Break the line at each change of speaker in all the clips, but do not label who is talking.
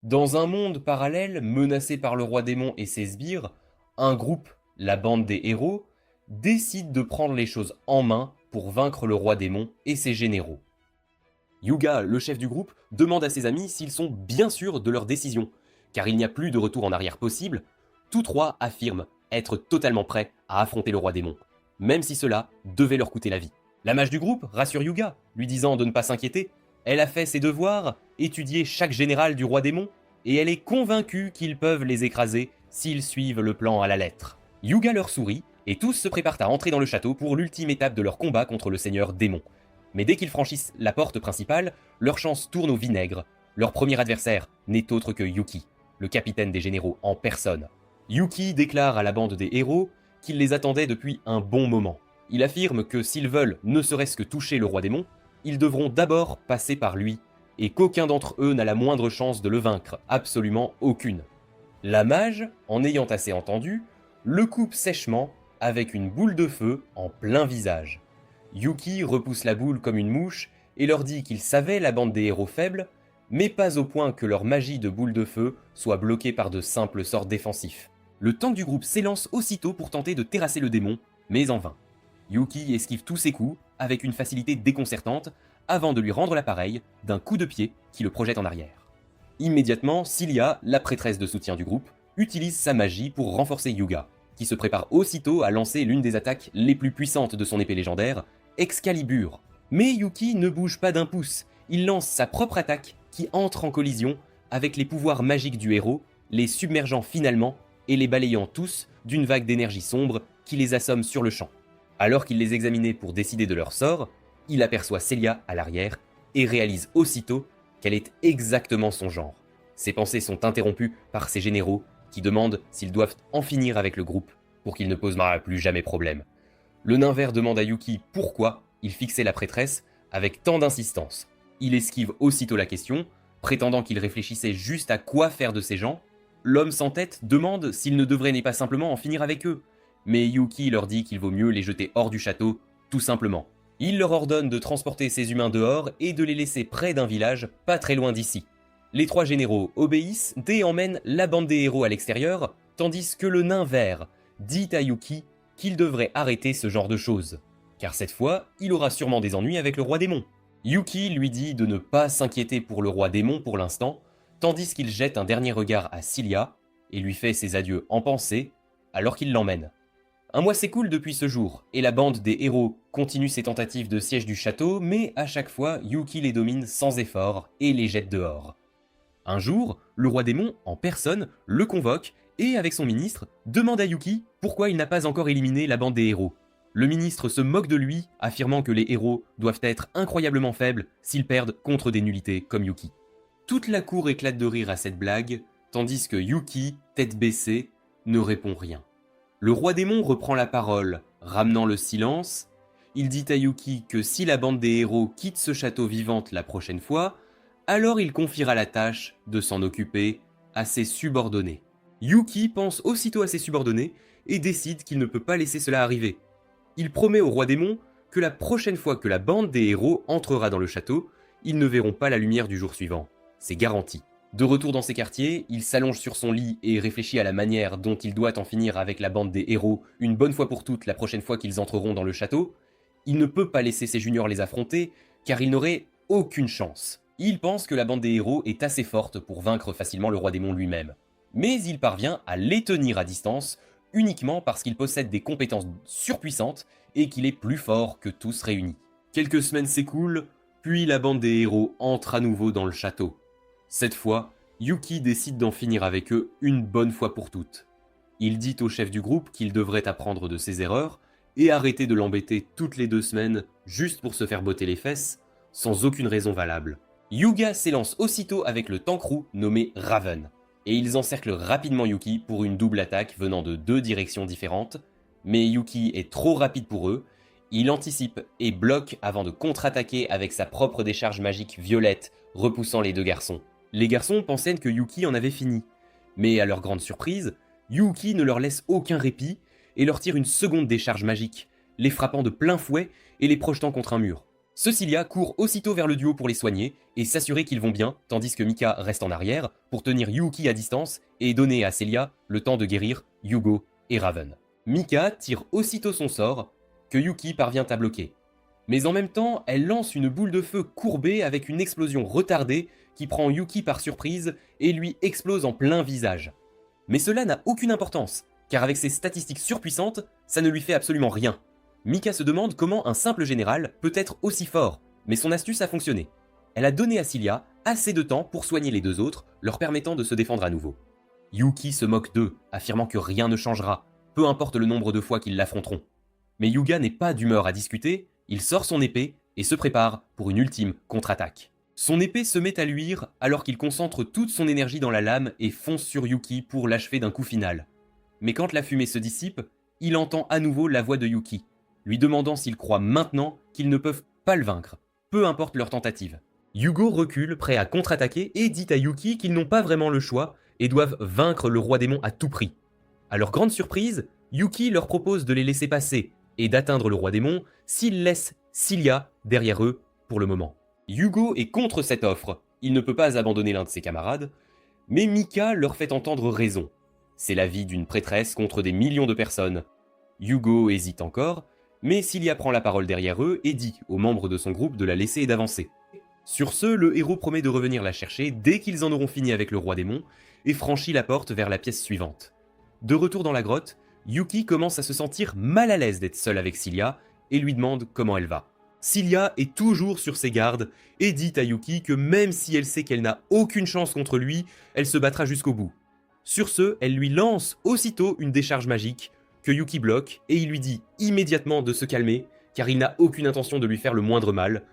Dans un monde parallèle, menacé par le roi démon et ses sbires, un groupe, la bande des héros, décide de prendre les choses en main pour vaincre le roi démon et ses généraux. Yuga, le chef du groupe, demande à ses amis s'ils sont bien sûrs de leur décision, car il n'y a plus de retour en arrière possible. Tous trois affirment être totalement prêts à affronter le roi démon, même si cela devait leur coûter la vie. La mage du groupe rassure Yuga, lui disant de ne pas s'inquiéter. Elle a fait ses devoirs, étudié chaque général du roi démon, et elle est convaincue qu'ils peuvent les écraser s'ils suivent le plan à la lettre. Yuga leur sourit, et tous se préparent à entrer dans le château pour l'ultime étape de leur combat contre le seigneur démon. Mais dès qu'ils franchissent la porte principale, leur chance tourne au vinaigre. Leur premier adversaire n'est autre que Yuki, le capitaine des généraux en personne. Yuki déclare à la bande des héros qu'il les attendait depuis un bon moment. Il affirme que s'ils veulent ne serait-ce que toucher le roi démon, ils devront d'abord passer par lui, et qu'aucun d'entre eux n'a la moindre chance de le vaincre, absolument aucune. La mage, en ayant assez entendu, le coupe sèchement avec une boule de feu en plein visage. Yuki repousse la boule comme une mouche et leur dit qu'il savait la bande des héros faibles, mais pas au point que leur magie de boule de feu soit bloquée par de simples sorts défensifs. Le tank du groupe s'élance aussitôt pour tenter de terrasser le démon, mais en vain. Yuki esquive tous ses coups avec une facilité déconcertante avant de lui rendre l'appareil d'un coup de pied qui le projette en arrière. Immédiatement, Cilia, la prêtresse de soutien du groupe, utilise sa magie pour renforcer Yuga, qui se prépare aussitôt à lancer l'une des attaques les plus puissantes de son épée légendaire, Excalibur. Mais Yuki ne bouge pas d'un pouce, il lance sa propre attaque qui entre en collision avec les pouvoirs magiques du héros, les submergeant finalement et les balayant tous d'une vague d'énergie sombre qui les assomme sur le champ. Alors qu'il les examinait pour décider de leur sort, il aperçoit Celia à l'arrière et réalise aussitôt qu'elle est exactement son genre. Ses pensées sont interrompues par ses généraux qui demandent s'ils doivent en finir avec le groupe pour qu'il ne pose plus jamais problème. Le nain vert demande à Yuki pourquoi il fixait la prêtresse avec tant d'insistance. Il esquive aussitôt la question, prétendant qu'il réfléchissait juste à quoi faire de ces gens. L'homme sans tête demande s'il ne devrait pas simplement en finir avec eux, mais Yuki leur dit qu'il vaut mieux les jeter hors du château, tout simplement. Il leur ordonne de transporter ces humains dehors et de les laisser près d'un village pas très loin d'ici. Les trois généraux obéissent et emmènent la bande des héros à l'extérieur, tandis que le nain vert dit à Yuki qu'il devrait arrêter ce genre de choses, car cette fois, il aura sûrement des ennuis avec le roi démon. Yuki lui dit de ne pas s'inquiéter pour le roi démon pour l'instant, tandis qu'il jette un dernier regard à Cilia et lui fait ses adieux en pensée, alors qu'il l'emmène. Un mois s'écoule depuis ce jour, et la bande des héros continue ses tentatives de siège du château, mais à chaque fois, Yuki les domine sans effort et les jette dehors. Un jour, le roi démon, en personne, le convoque et, avec son ministre, demande à Yuki pourquoi il n'a pas encore éliminé la bande des héros. Le ministre se moque de lui, affirmant que les héros doivent être incroyablement faibles s'ils perdent contre des nullités comme Yuki. Toute la cour éclate de rire à cette blague, tandis que Yuki, tête baissée, ne répond rien. Le roi démon reprend la parole, ramenant le silence. Il dit à Yuki que si la bande des héros quitte ce château vivante la prochaine fois, alors il confiera la tâche de s'en occuper à ses subordonnés. Yuki pense aussitôt à ses subordonnés et décide qu'il ne peut pas laisser cela arriver. Il promet au roi démon que la prochaine fois que la bande des héros entrera dans le château, ils ne verront pas la lumière du jour suivant. C'est garanti. De retour dans ses quartiers, il s'allonge sur son lit et réfléchit à la manière dont il doit en finir avec la bande des héros une bonne fois pour toutes la prochaine fois qu'ils entreront dans le château. Il ne peut pas laisser ses juniors les affronter, car il n'aurait aucune chance. Il pense que la bande des héros est assez forte pour vaincre facilement le roi démon lui-même. Mais il parvient à les tenir à distance uniquement parce qu'il possède des compétences surpuissantes et qu'il est plus fort que tous réunis. Quelques semaines s'écoulent, puis la bande des héros entre à nouveau dans le château. Cette fois, Yuki décide d'en finir avec eux une bonne fois pour toutes. Il dit au chef du groupe qu'il devrait apprendre de ses erreurs et arrêter de l'embêter toutes les 2 semaines juste pour se faire botter les fesses, sans aucune raison valable. Yuga s'élance aussitôt avec le tankrou nommé Raven, et ils encerclent rapidement Yuki pour une double attaque venant de 2 directions différentes, mais Yuki est trop rapide pour eux, il anticipe et bloque avant de contre-attaquer avec sa propre décharge magique violette, repoussant les 2 garçons. Les garçons pensaient que Yuki en avait fini, mais à leur grande surprise, Yuki ne leur laisse aucun répit et leur tire une seconde décharge magique, les frappant de plein fouet et les projetant contre un mur. Cecilia court aussitôt vers le duo pour les soigner et s'assurer qu'ils vont bien, tandis que Mika reste en arrière pour tenir Yuki à distance et donner à Celia le temps de guérir Hugo et Raven. Mika tire aussitôt son sort, que Yuki parvient à bloquer. Mais en même temps, elle lance une boule de feu courbée avec une explosion retardée qui prend Yuki par surprise et lui explose en plein visage. Mais cela n'a aucune importance, car avec ses statistiques surpuissantes, ça ne lui fait absolument rien. Mika se demande comment un simple général peut être aussi fort, mais son astuce a fonctionné. Elle a donné à Cilia assez de temps pour soigner les deux autres, leur permettant de se défendre à nouveau. Yuki se moque d'eux, affirmant que rien ne changera, peu importe le nombre de fois qu'ils l'affronteront. Mais Yuga n'est pas d'humeur à discuter, il sort son épée et se prépare pour une ultime contre-attaque. Son épée se met à luire alors qu'il concentre toute son énergie dans la lame et fonce sur Yuki pour l'achever d'un coup final. Mais quand la fumée se dissipe, il entend à nouveau la voix de Yuki, lui demandant s'ils croient maintenant qu'ils ne peuvent pas le vaincre, peu importe leur tentative. Hugo recule, prêt à contre-attaquer, et dit à Yuki qu'ils n'ont pas vraiment le choix et doivent vaincre le roi démon à tout prix. À leur grande surprise, Yuki leur propose de les laisser passer et d'atteindre le roi démon s'ils laissent Cilia derrière eux pour le moment. Hugo est contre cette offre, il ne peut pas abandonner l'un de ses camarades, mais Mika leur fait entendre raison. C'est la vie d'une prêtresse contre des millions de personnes. Hugo hésite encore, mais Cilia prend la parole derrière eux et dit aux membres de son groupe de la laisser et d'avancer. Sur ce, le héros promet de revenir la chercher dès qu'ils en auront fini avec le roi démon et franchit la porte vers la pièce suivante. De retour dans la grotte, Yuki commence à se sentir mal à l'aise d'être seule avec Cilia et lui demande comment elle va. Cilia est toujours sur ses gardes et dit à Yuki que même si elle sait qu'elle n'a aucune chance contre lui, elle se battra jusqu'au bout. Sur ce, elle lui lance aussitôt une décharge magique que Yuki bloque et il lui dit immédiatement de se calmer car il n'a aucune intention de lui faire le moindre mal.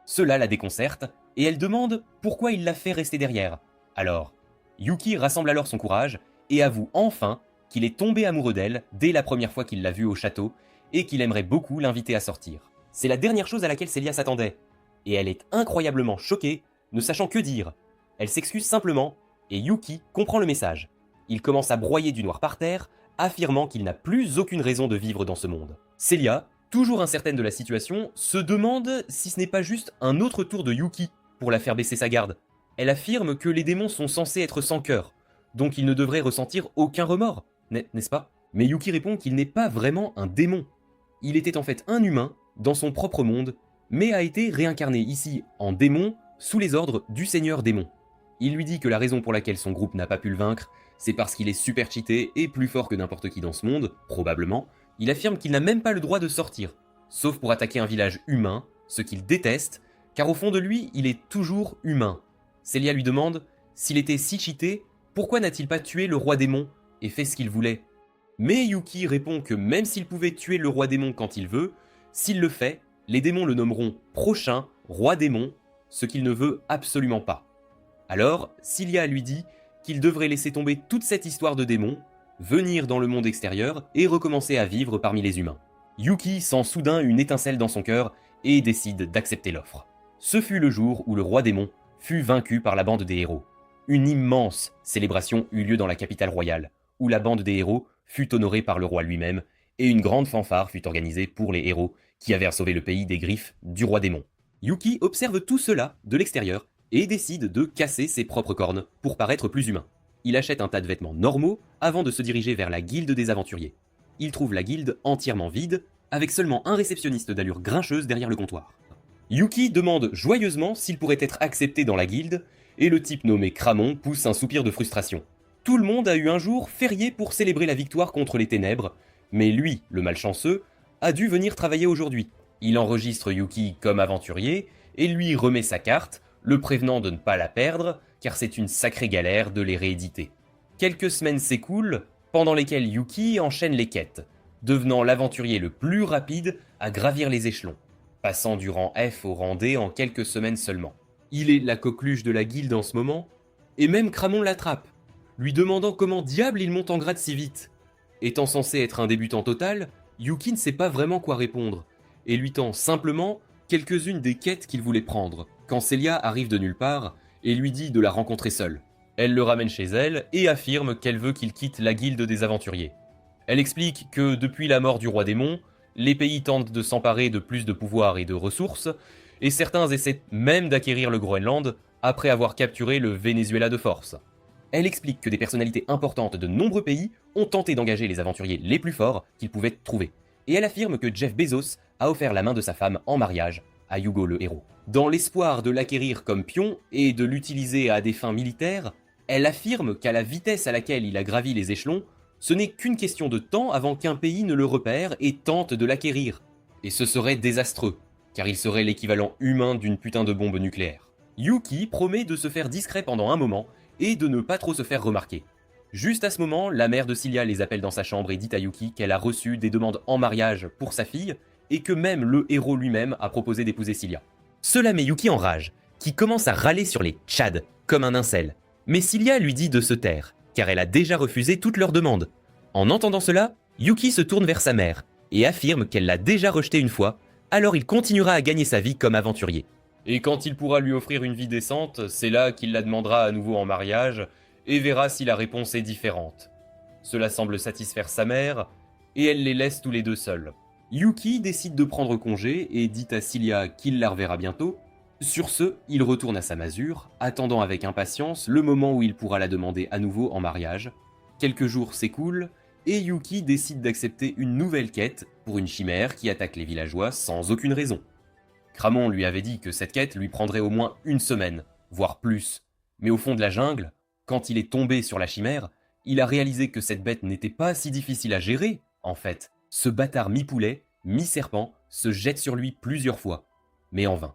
Cela la déconcerte et elle demande pourquoi il l'a fait rester derrière. Alors, Yuki rassemble alors son courage et avoue enfin qu'il est tombé amoureux d'elle dès la première fois qu'il l'a vue au château et qu'il aimerait beaucoup l'inviter à sortir. C'est la dernière chose à laquelle Celia s'attendait et elle est incroyablement choquée, ne sachant que dire. Elle s'excuse simplement et Yuki comprend le message. Il commence à broyer du noir par terre, affirmant qu'il n'a plus aucune raison de vivre dans ce monde. Celia, toujours incertaine de la situation, se demande si ce n'est pas juste un autre tour de Yuki pour la faire baisser sa garde. Elle affirme que les démons sont censés être sans cœur, donc ils ne devraient ressentir aucun remords, n'est-ce pas? Mais Yuki répond qu'il n'est pas vraiment un démon. Il était en fait un humain dans son propre monde, mais a été réincarné ici en démon sous les ordres du Seigneur Démon. Il lui dit que la raison pour laquelle son groupe n'a pas pu le vaincre, c'est parce qu'il est super cheaté et plus fort que n'importe qui dans ce monde, probablement. Il affirme qu'il n'a même pas le droit de sortir, sauf pour attaquer un village humain, ce qu'il déteste, car au fond de lui, il est toujours humain. Celia lui demande, s'il était si cheaté, pourquoi n'a-t-il pas tué le roi démon et fait ce qu'il voulait? Mais Yuki répond que même s'il pouvait tuer le roi démon quand il veut, s'il le fait, les démons le nommeront prochain roi démon, ce qu'il ne veut absolument pas. Alors, Cilia lui dit qu'il devrait laisser tomber toute cette histoire de démons, venir dans le monde extérieur et recommencer à vivre parmi les humains. Yuki sent soudain une étincelle dans son cœur et décide d'accepter l'offre. Ce fut le jour où le roi démon fut vaincu par la bande des héros. Une immense célébration eut lieu dans la capitale royale, où la bande des héros fut honorée par le roi lui-même, et une grande fanfare fut organisée pour les héros qui avaient sauvé le pays des griffes du roi démon. Yuki observe tout cela de l'extérieur et décide de casser ses propres cornes pour paraître plus humain. Il achète un tas de vêtements normaux avant de se diriger vers la guilde des aventuriers. Il trouve la guilde entièrement vide, avec seulement un réceptionniste d'allure grincheuse derrière le comptoir. Yuki demande joyeusement s'il pourrait être accepté dans la guilde, et le type nommé Cramon pousse un soupir de frustration. Tout le monde a eu un jour férié pour célébrer la victoire contre les ténèbres, mais lui, le malchanceux, a dû venir travailler aujourd'hui. Il enregistre Yuki comme aventurier et lui remet sa carte, le prévenant de ne pas la perdre, car c'est une sacrée galère de les rééditer. Quelques semaines s'écoulent, pendant lesquelles Yuki enchaîne les quêtes, devenant l'aventurier le plus rapide à gravir les échelons, passant du rang F au rang D en quelques semaines seulement. Il est la coqueluche de la guilde en ce moment, et même Cramon l'attrape, lui demandant comment diable il monte en grade si vite. Étant censé être un débutant total, Yuki ne sait pas vraiment quoi répondre, et lui tend simplement quelques-unes des quêtes qu'il voulait prendre, quand Celia arrive de nulle part et lui dit de la rencontrer seule. Elle le ramène chez elle et affirme qu'elle veut qu'il quitte la guilde des aventuriers. Elle explique que depuis la mort du roi démon, les pays tentent de s'emparer de plus de pouvoir et de ressources, et certains essaient même d'acquérir le Groenland après avoir capturé le Venezuela de force. Elle explique que des personnalités importantes de nombreux pays ont tenté d'engager les aventuriers les plus forts qu'ils pouvaient trouver, et elle affirme que Jeff Bezos a offert la main de sa femme en mariage à Hugo le héros. Dans l'espoir de l'acquérir comme pion et de l'utiliser à des fins militaires, elle affirme qu'à la vitesse à laquelle il a gravi les échelons, ce n'est qu'une question de temps avant qu'un pays ne le repère et tente de l'acquérir. Et ce serait désastreux, car il serait l'équivalent humain d'une putain de bombe nucléaire. Yuki promet de se faire discret pendant un moment et de ne pas trop se faire remarquer. Juste à ce moment, la mère de Cilia les appelle dans sa chambre et dit à Yuki qu'elle a reçu des demandes en mariage pour sa fille et que même le héros lui-même a proposé d'épouser Cilia. Cela met Yuki en rage, qui commence à râler sur les Tchads, comme un incel. Mais Cilia lui dit de se taire, car elle a déjà refusé toutes leurs demandes. En entendant cela, Yuki se tourne vers sa mère et affirme qu'elle l'a déjà rejeté une fois, alors il continuera à gagner sa vie comme aventurier. Et quand il pourra lui offrir une vie décente, c'est là qu'il la demandera à nouveau en mariage et verra si la réponse est différente. Cela semble satisfaire sa mère, et elle les laisse tous les deux seuls. Yuki décide de prendre congé et dit à Cilia qu'il la reverra bientôt. Sur ce, il retourne à sa masure, attendant avec impatience le moment où il pourra la demander à nouveau en mariage. Quelques jours s'écoulent, et Yuki décide d'accepter une nouvelle quête pour une chimère qui attaque les villageois sans aucune raison. Cramon lui avait dit que cette quête lui prendrait au moins une semaine, voire plus. Mais au fond de la jungle, quand il est tombé sur la chimère, il a réalisé que cette bête n'était pas si difficile à gérer, en fait. Ce bâtard mi-poulet, mi-serpent, se jette sur lui plusieurs fois, mais en vain.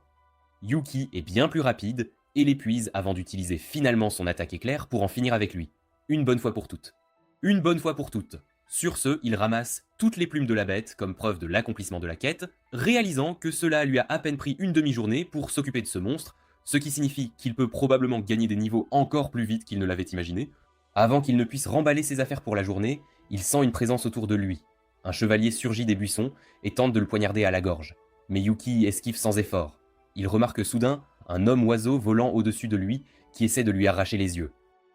Yuki est bien plus rapide et l'épuise avant d'utiliser finalement son attaque éclair pour en finir avec lui. Une bonne fois pour toutes. Une bonne fois pour toutes. Sur ce, il ramasse toutes les plumes de la bête comme preuve de l'accomplissement de la quête, réalisant que cela lui a à peine pris une demi-journée pour s'occuper de ce monstre, ce qui signifie qu'il peut probablement gagner des niveaux encore plus vite qu'il ne l'avait imaginé. Avant qu'il ne puisse remballer ses affaires pour la journée, il sent une présence autour de lui. Un chevalier surgit des buissons et tente de le poignarder à la gorge. Mais Yuki esquive sans effort. Il remarque soudain un homme-oiseau volant au-dessus de lui qui essaie de lui arracher les yeux.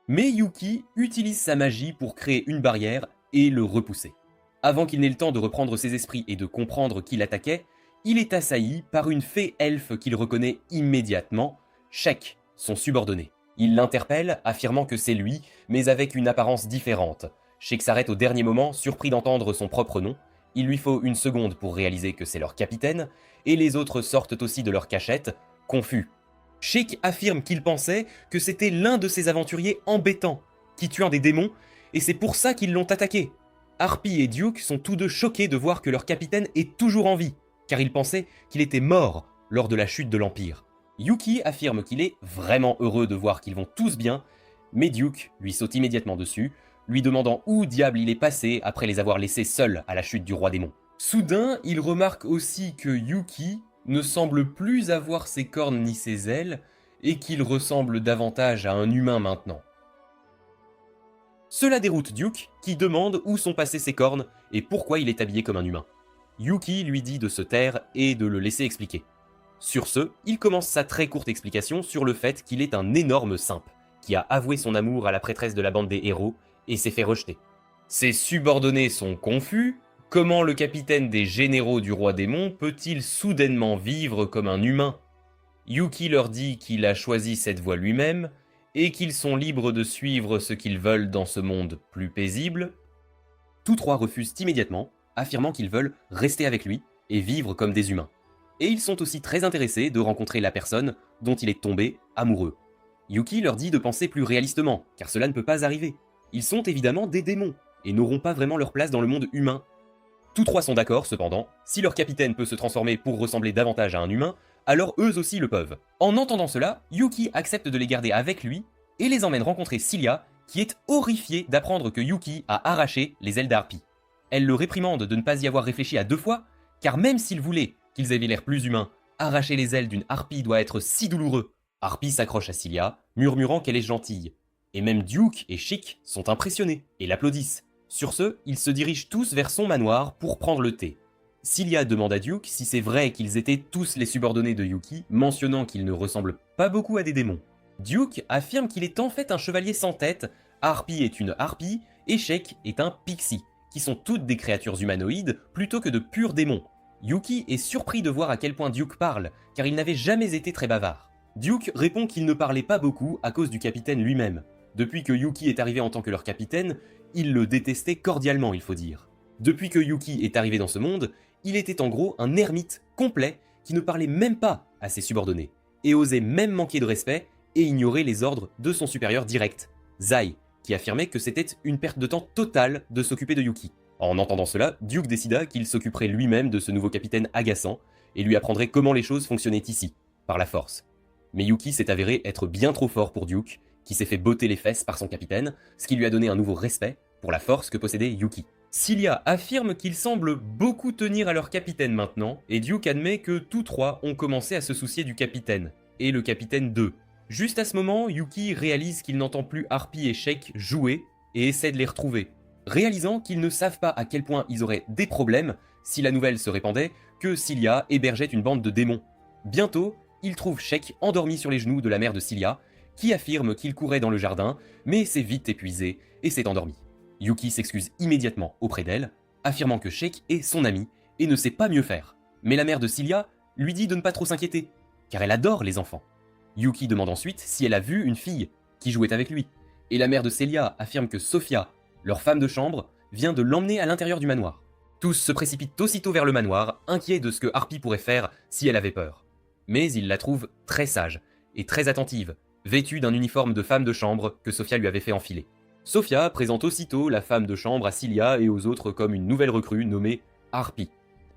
Mais Yuki utilise sa magie pour créer une barrière et le repousser. Avant qu'il n'ait le temps de reprendre ses esprits et de comprendre qui l'attaquait, il est assailli par une fée elfe qu'il reconnaît immédiatement, Sheik, son subordonné. Il l'interpelle, affirmant que c'est lui, mais avec une apparence différente. Sheik s'arrête au dernier moment, surpris d'entendre son propre nom. Il lui faut une seconde pour réaliser que c'est leur capitaine, et les autres sortent aussi de leur cachette, confus. Sheik affirme qu'il pensait que c'était l'un de ces aventuriers embêtants, qui tuant des démons, et c'est pour ça qu'ils l'ont attaqué. Harpy et Duke sont tous deux choqués de voir que leur capitaine est toujours en vie, car ils pensaient qu'il était mort lors de la chute de l'Empire. Yuki affirme qu'il est vraiment heureux de voir qu'ils vont tous bien, mais Duke lui saute immédiatement dessus, lui demandant où diable il est passé après les avoir laissés seuls à la chute du roi démon. Soudain, il remarque aussi que Yuki ne semble plus avoir ses cornes ni ses ailes, et qu'il ressemble davantage à un humain maintenant. Cela déroute Duke, qui demande où sont passées ses cornes et pourquoi il est habillé comme un humain. Yuki lui dit de se taire et de le laisser expliquer. Sur ce, il commence sa très courte explication sur le fait qu'il est un énorme simp, qui a avoué son amour à la prêtresse de la bande des héros et s'est fait rejeter. Ses subordonnés sont confus. Comment le capitaine des généraux du roi démon peut-il soudainement vivre comme un humain ? Yuki leur dit qu'il a choisi cette voie lui-même et qu'ils sont libres de suivre ce qu'ils veulent dans ce monde plus paisible. Tous trois refusent immédiatement, affirmant qu'ils veulent rester avec lui et vivre comme des humains. Et ils sont aussi très intéressés de rencontrer la personne dont il est tombé amoureux. Yuki leur dit de penser plus réalistement, car cela ne peut pas arriver. Ils sont évidemment des démons, et n'auront pas vraiment leur place dans le monde humain. Tous trois sont d'accord, cependant, si leur capitaine peut se transformer pour ressembler davantage à un humain, alors eux aussi le peuvent. En entendant cela, Yuki accepte de les garder avec lui, et les emmène rencontrer Cilia, qui est horrifiée d'apprendre que Yuki a arraché les ailes d'Harpy. Elle le réprimande de ne pas y avoir réfléchi à deux fois, car même s'il voulait qu'ils avaient l'air plus humains, arracher les ailes d'une harpie doit être si douloureux. Harpy s'accroche à Cilia, murmurant qu'elle est gentille. Et même Duke et Sheik sont impressionnés et l'applaudissent. Sur ce, ils se dirigent tous vers son manoir pour prendre le thé. Cilia demande à Duke si c'est vrai qu'ils étaient tous les subordonnés de Yuki, mentionnant qu'ils ne ressemblent pas beaucoup à des démons. Duke affirme qu'il est en fait un chevalier sans tête, Harpy est une harpie et Sheik est un pixie, qui sont toutes des créatures humanoïdes plutôt que de purs démons. Yuki est surpris de voir à quel point Duke parle, car il n'avait jamais été très bavard. Duke répond qu'il ne parlait pas beaucoup à cause du capitaine lui-même. Depuis que Yuki est arrivé en tant que leur capitaine, il le détestait cordialement, il faut dire. Depuis que Yuki est arrivé dans ce monde, il était en gros un ermite complet qui ne parlait même pas à ses subordonnés, et osait même manquer de respect et ignorer les ordres de son supérieur direct, Zai, qui affirmait que c'était une perte de temps totale de s'occuper de Yuki. En entendant cela, Duke décida qu'il s'occuperait lui-même de ce nouveau capitaine agaçant et lui apprendrait comment les choses fonctionnaient ici, par la force. Mais Yuki s'est avéré être bien trop fort pour Duke, qui s'est fait botter les fesses par son capitaine, ce qui lui a donné un nouveau respect pour la force que possédait Yuki. Cilia affirme qu'ils semblent beaucoup tenir à leur capitaine maintenant, et Duke admet que tous trois ont commencé à se soucier du capitaine, et le capitaine d'eux. Juste à ce moment, Yuki réalise qu'il n'entend plus Harpy et Shake jouer, et essaie de les retrouver, réalisant qu'ils ne savent pas à quel point ils auraient des problèmes si la nouvelle se répandait que Cilia hébergeait une bande de démons. Bientôt, il trouve Shake endormi sur les genoux de la mère de Cilia, qui affirme qu'il courait dans le jardin, mais s'est vite épuisé et s'est endormi. Yuki s'excuse immédiatement auprès d'elle, affirmant que Shake est son ami et ne sait pas mieux faire. Mais la mère de Cilia lui dit de ne pas trop s'inquiéter, car elle adore les enfants. Yuki demande ensuite si elle a vu une fille qui jouait avec lui, et la mère de Celia affirme que Sophia, leur femme de chambre, vient de l'emmener à l'intérieur du manoir. Tous se précipitent aussitôt vers le manoir, inquiets de ce que Harpy pourrait faire si elle avait peur. Mais ils la trouvent très sage et très attentive, vêtue d'un uniforme de femme de chambre que Sophia lui avait fait enfiler. Sophia présente aussitôt la femme de chambre à Cilia et aux autres comme une nouvelle recrue nommée Harpy.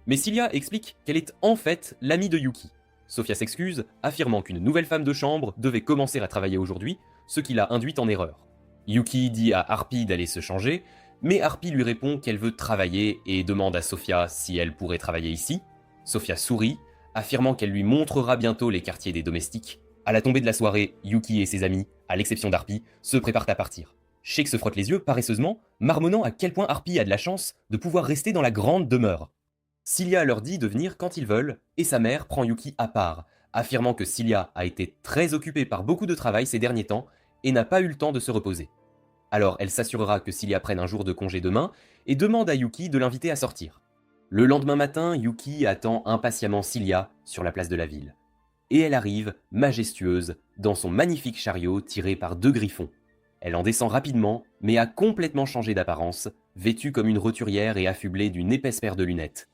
Mais Cilia explique qu'elle est en fait l'amie de Yuki. Sophia s'excuse, affirmant qu'une nouvelle femme de chambre devait commencer à travailler aujourd'hui, ce qui l'a induite en erreur. Yuki dit à Harpy d'aller se changer, mais Harpy lui répond qu'elle veut travailler et demande à Sophia si elle pourrait travailler ici. Sophia sourit, affirmant qu'elle lui montrera bientôt les quartiers des domestiques. À la tombée de la soirée, Yuki et ses amis, à l'exception d'Harpy, se préparent à partir. Shake se frotte les yeux paresseusement, marmonnant à quel point Harpy a de la chance de pouvoir rester dans la grande demeure. Cilia leur dit de venir quand ils veulent, et sa mère prend Yuki à part, affirmant que Cilia a été très occupée par beaucoup de travail ces derniers temps et n'a pas eu le temps de se reposer. Alors elle s'assurera que Cilia prenne un jour de congé demain et demande à Yuki de l'inviter à sortir. Le lendemain matin, Yuki attend impatiemment Cilia sur la place de la ville. Et elle arrive, majestueuse, dans son magnifique chariot tiré par 2 griffons. Elle en descend rapidement, mais a complètement changé d'apparence, vêtue comme une roturière et affublée d'une épaisse paire de lunettes.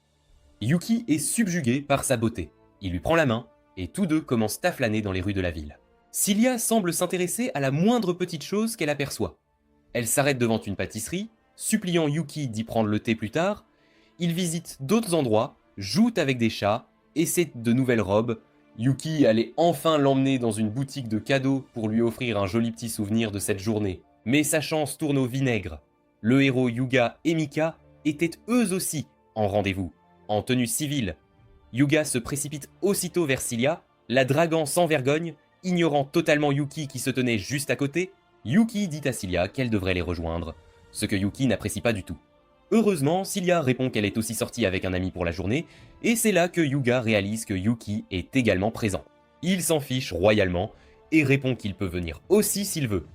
Yuki est subjugué par sa beauté. Il lui prend la main, et tous deux commencent à flâner dans les rues de la ville. Cilia semble s'intéresser à la moindre petite chose qu'elle aperçoit. Elle s'arrête devant une pâtisserie, suppliant Yuki d'y prendre le thé plus tard. Ils visitent d'autres endroits, jouent avec des chats, essaient de nouvelles robes. Yuki allait enfin l'emmener dans une boutique de cadeaux pour lui offrir un joli petit souvenir de cette journée. Mais sa chance tourne au vinaigre. Le héros Yuga et Mika étaient eux aussi en rendez-vous, en tenue civile. Yuga se précipite aussitôt vers Cilia, la draguant sans vergogne, ignorant totalement Yuki qui se tenait juste à côté. Yuki dit à Cilia qu'elle devrait les rejoindre, ce que Yuki n'apprécie pas du tout. Heureusement, Cilia répond qu'elle est aussi sortie avec un ami pour la journée, et c'est là que Yuga réalise que Yuki est également présent. Il s'en fiche royalement, et répond qu'il peut venir aussi s'il veut.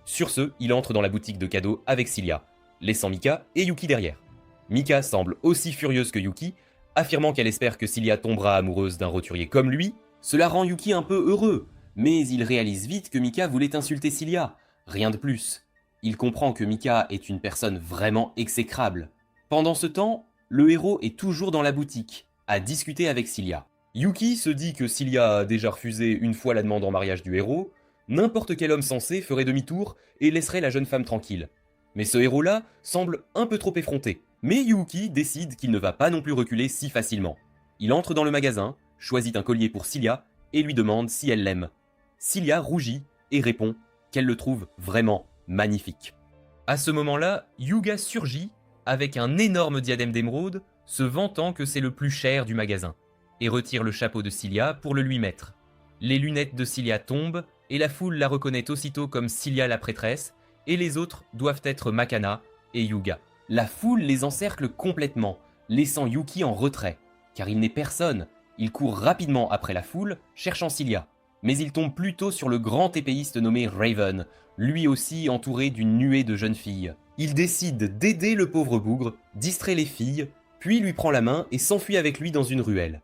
Sur ce, il entre dans la boutique de cadeaux avec Cilia, laissant Mika et Yuki derrière. Mika semble aussi furieuse que Yuki, affirmant qu'elle espère que Cilia tombera amoureuse d'un roturier comme lui. Cela rend Yuki un peu heureux, mais il réalise vite que Mika voulait insulter Cilia, rien de plus. Il comprend que Mika est une personne vraiment exécrable. Pendant ce temps, le héros est toujours dans la boutique, à discuter avec Cilia. Yuki se dit que Cilia a déjà refusé une fois la demande en mariage du héros, n'importe quel homme sensé ferait demi-tour et laisserait la jeune femme tranquille. Mais ce héros-là semble un peu trop effronté. Mais Yuki décide qu'il ne va pas non plus reculer si facilement. Il entre dans le magasin, choisit un collier pour Cilia et lui demande si elle l'aime. Cilia rougit et répond qu'elle le trouve vraiment magnifique. À ce moment-là, Yuga surgit avec un énorme diadème d'émeraude, se vantant que c'est le plus cher du magasin, et retire le chapeau de Cilia pour le lui mettre. Les lunettes de Cilia tombent, et la foule la reconnaît aussitôt comme Cilia la prêtresse, et les autres doivent être Makana et Yuga. La foule les encercle complètement, laissant Yuki en retrait, car il n'est personne. Il court rapidement après la foule, cherchant Cilia. Mais il tombe plutôt sur le grand épéiste nommé Raven, lui aussi entouré d'une nuée de jeunes filles. Il décide d'aider le pauvre bougre, distrait les filles, puis lui prend la main et s'enfuit avec lui dans une ruelle.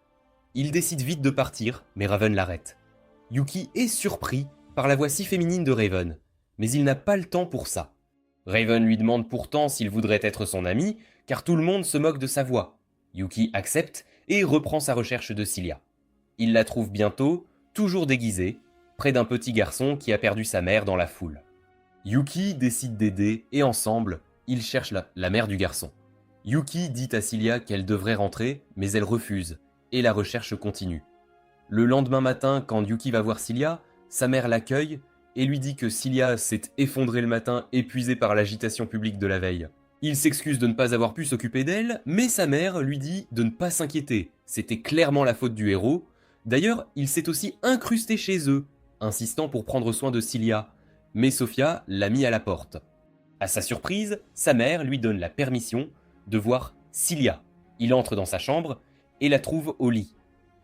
Il décide vite de partir, mais Raven l'arrête. Yuki est surpris par la voix si féminine de Raven, mais il n'a pas le temps pour ça. Raven lui demande pourtant s'il voudrait être son ami, car tout le monde se moque de sa voix. Yuki accepte et reprend sa recherche de Cilia. Il la trouve bientôt, toujours déguisée, près d'un petit garçon qui a perdu sa mère dans la foule. Yuki décide d'aider et ensemble, ils cherchent la mère du garçon. Yuki dit à Cilia qu'elle devrait rentrer, mais elle refuse, et la recherche continue. Le lendemain matin, quand Yuki va voir Cilia, sa mère l'accueille et lui dit que Cilia s'est effondrée le matin, épuisée par l'agitation publique de la veille. Il s'excuse de ne pas avoir pu s'occuper d'elle, mais sa mère lui dit de ne pas s'inquiéter, c'était clairement la faute du héros. D'ailleurs, il s'est aussi incrusté chez eux, insistant pour prendre soin de Cilia, mais Sophia l'a mis à la porte. À sa surprise, sa mère lui donne la permission de voir Cilia. Il entre dans sa chambre et la trouve au lit.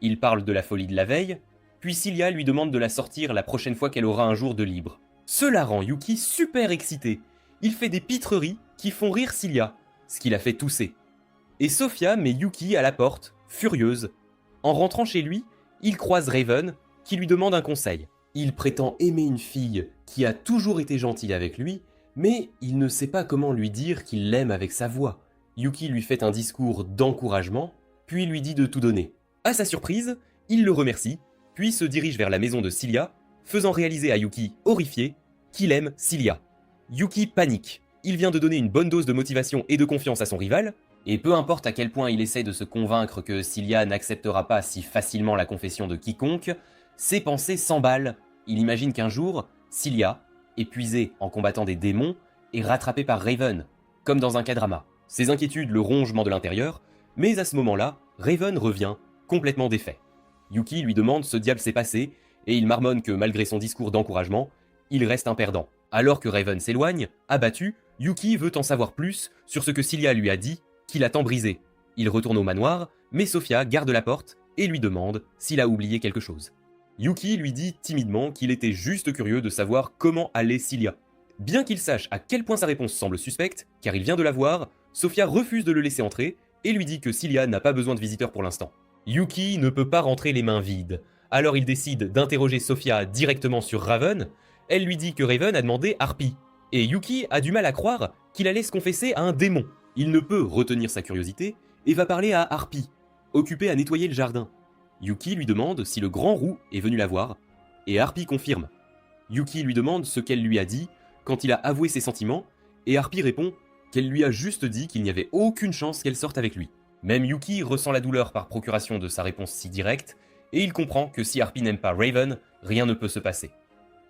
Il parle de la folie de la veille, puis Cilia lui demande de la sortir la prochaine fois qu'elle aura un jour de libre. Cela rend Yuki super excité. Il fait des pitreries qui font rire Cilia, ce qui la fait tousser. Et Sophia met Yuki à la porte, furieuse. En rentrant chez lui, il croise Raven, qui lui demande un conseil. Il prétend aimer une fille qui a toujours été gentille avec lui, mais il ne sait pas comment lui dire qu'il l'aime avec sa voix. Yuki lui fait un discours d'encouragement, puis lui dit de tout donner. À sa surprise, il le remercie, puis se dirige vers la maison de Cilia, faisant réaliser à Yuki, horrifié, qu'il aime Cilia. Yuki panique. Il vient de donner une bonne dose de motivation et de confiance à son rival, et peu importe à quel point il essaie de se convaincre que Cilia n'acceptera pas si facilement la confession de quiconque, ses pensées s'emballent. Il imagine qu'un jour, Cilia, épuisée en combattant des démons, est rattrapée par Raven, comme dans un K-drama. Ses inquiétudes le rongent de l'intérieur, mais à ce moment-là, Raven revient, complètement défait. Yuki lui demande ce diable s'est passé, et il marmonne que malgré son discours d'encouragement, il reste un perdant. Alors que Raven s'éloigne, abattu, Yuki veut en savoir plus sur ce que Cilia lui a dit, qu'il a tant brisé. Il retourne au manoir, mais Sophia garde la porte et lui demande s'il a oublié quelque chose. Yuki lui dit timidement qu'il était juste curieux de savoir comment allait Cilia. Bien qu'il sache à quel point sa réponse semble suspecte, car il vient de la voir, Sophia refuse de le laisser entrer et lui dit que Cilia n'a pas besoin de visiteurs pour l'instant. Yuki ne peut pas rentrer les mains vides, alors il décide d'interroger Sophia directement sur Raven. Elle lui dit que Raven a demandé Harpy, et Yuki a du mal à croire qu'il allait se confesser à un démon. Il ne peut retenir sa curiosité et va parler à Harpy, occupée à nettoyer le jardin. Yuki lui demande si le grand roux est venu la voir, et Harpy confirme. Yuki lui demande ce qu'elle lui a dit quand il a avoué ses sentiments, et Harpy répond qu'elle lui a juste dit qu'il n'y avait aucune chance qu'elle sorte avec lui. Même Yuki ressent la douleur par procuration de sa réponse si directe, et il comprend que si Harpy n'aime pas Raven, rien ne peut se passer.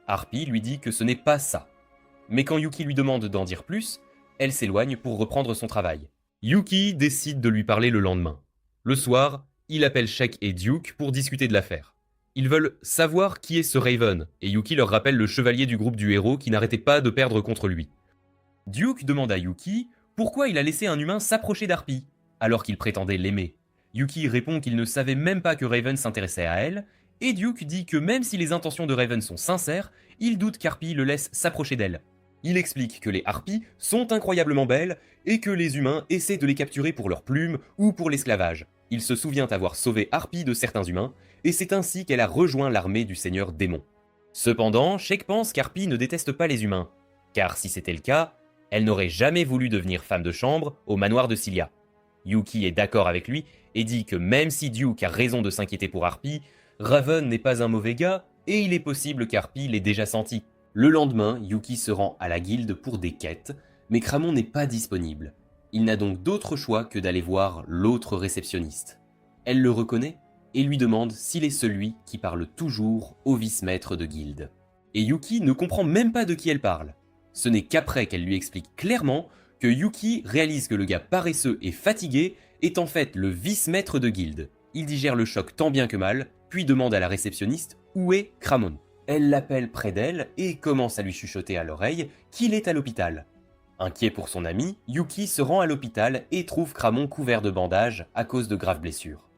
Harpy lui dit que ce n'est pas ça. Mais quand Yuki lui demande d'en dire plus, elle s'éloigne pour reprendre son travail. Yuki décide de lui parler le lendemain. Le soir, il appelle Sheik et Duke pour discuter de l'affaire. Ils veulent savoir qui est ce Raven, et Yuki leur rappelle le chevalier du groupe du héros qui n'arrêtait pas de perdre contre lui. Duke demande à Yuki pourquoi il a laissé un humain s'approcher d'Harpy, alors qu'il prétendait l'aimer. Yuki répond qu'il ne savait même pas que Raven s'intéressait à elle, et Duke dit que même si les intentions de Raven sont sincères, il doute qu'Harpy le laisse s'approcher d'elle. Il explique que les harpies sont incroyablement belles et que les humains essaient de les capturer pour leurs plumes ou pour l'esclavage. Il se souvient avoir sauvé Harpy de certains humains, et c'est ainsi qu'elle a rejoint l'armée du seigneur démon. Cependant, Sheik pense qu'Harpy ne déteste pas les humains, car si c'était le cas, elle n'aurait jamais voulu devenir femme de chambre au manoir de Cilia. Yuki est d'accord avec lui et dit que même si Duke a raison de s'inquiéter pour Harpy, Raven n'est pas un mauvais gars et il est possible qu'Harpy l'ait déjà senti. Le lendemain, Yuki se rend à la guilde pour des quêtes, mais Cramon n'est pas disponible. Il n'a donc d'autre choix que d'aller voir l'autre réceptionniste. Elle le reconnaît et lui demande s'il est celui qui parle toujours au vice-maître de guilde. Et Yuki ne comprend même pas de qui elle parle. Ce n'est qu'après qu'elle lui explique clairement que Yuki réalise que le gars paresseux et fatigué est en fait le vice-maître de guilde. Il digère le choc tant bien que mal, puis demande à la réceptionniste où est Cramon. Elle l'appelle près d'elle et commence à lui chuchoter à l'oreille qu'il est à l'hôpital. Inquiet pour son ami, Yuki se rend à l'hôpital et trouve Cramon couvert de bandages à cause de graves blessures.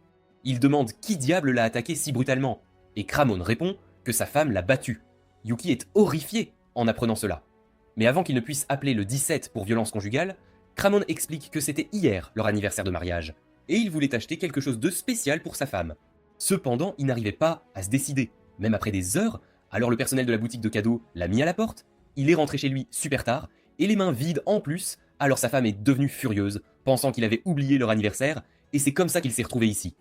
Il demande qui diable l'a attaqué si brutalement, et Cramon répond que sa femme l'a battu. Yuki est horrifié en apprenant cela. Mais avant qu'il ne puisse appeler le 17 pour violence conjugale, Cramon explique que c'était hier leur anniversaire de mariage, et il voulait acheter quelque chose de spécial pour sa femme. Cependant, il n'arrivait pas à se décider, même après des heures. Alors le personnel de la boutique de cadeaux l'a mis à la porte, il est rentré chez lui super tard, et les mains vides en plus, alors sa femme est devenue furieuse, pensant qu'il avait oublié leur anniversaire, et c'est comme ça qu'il s'est retrouvé ici.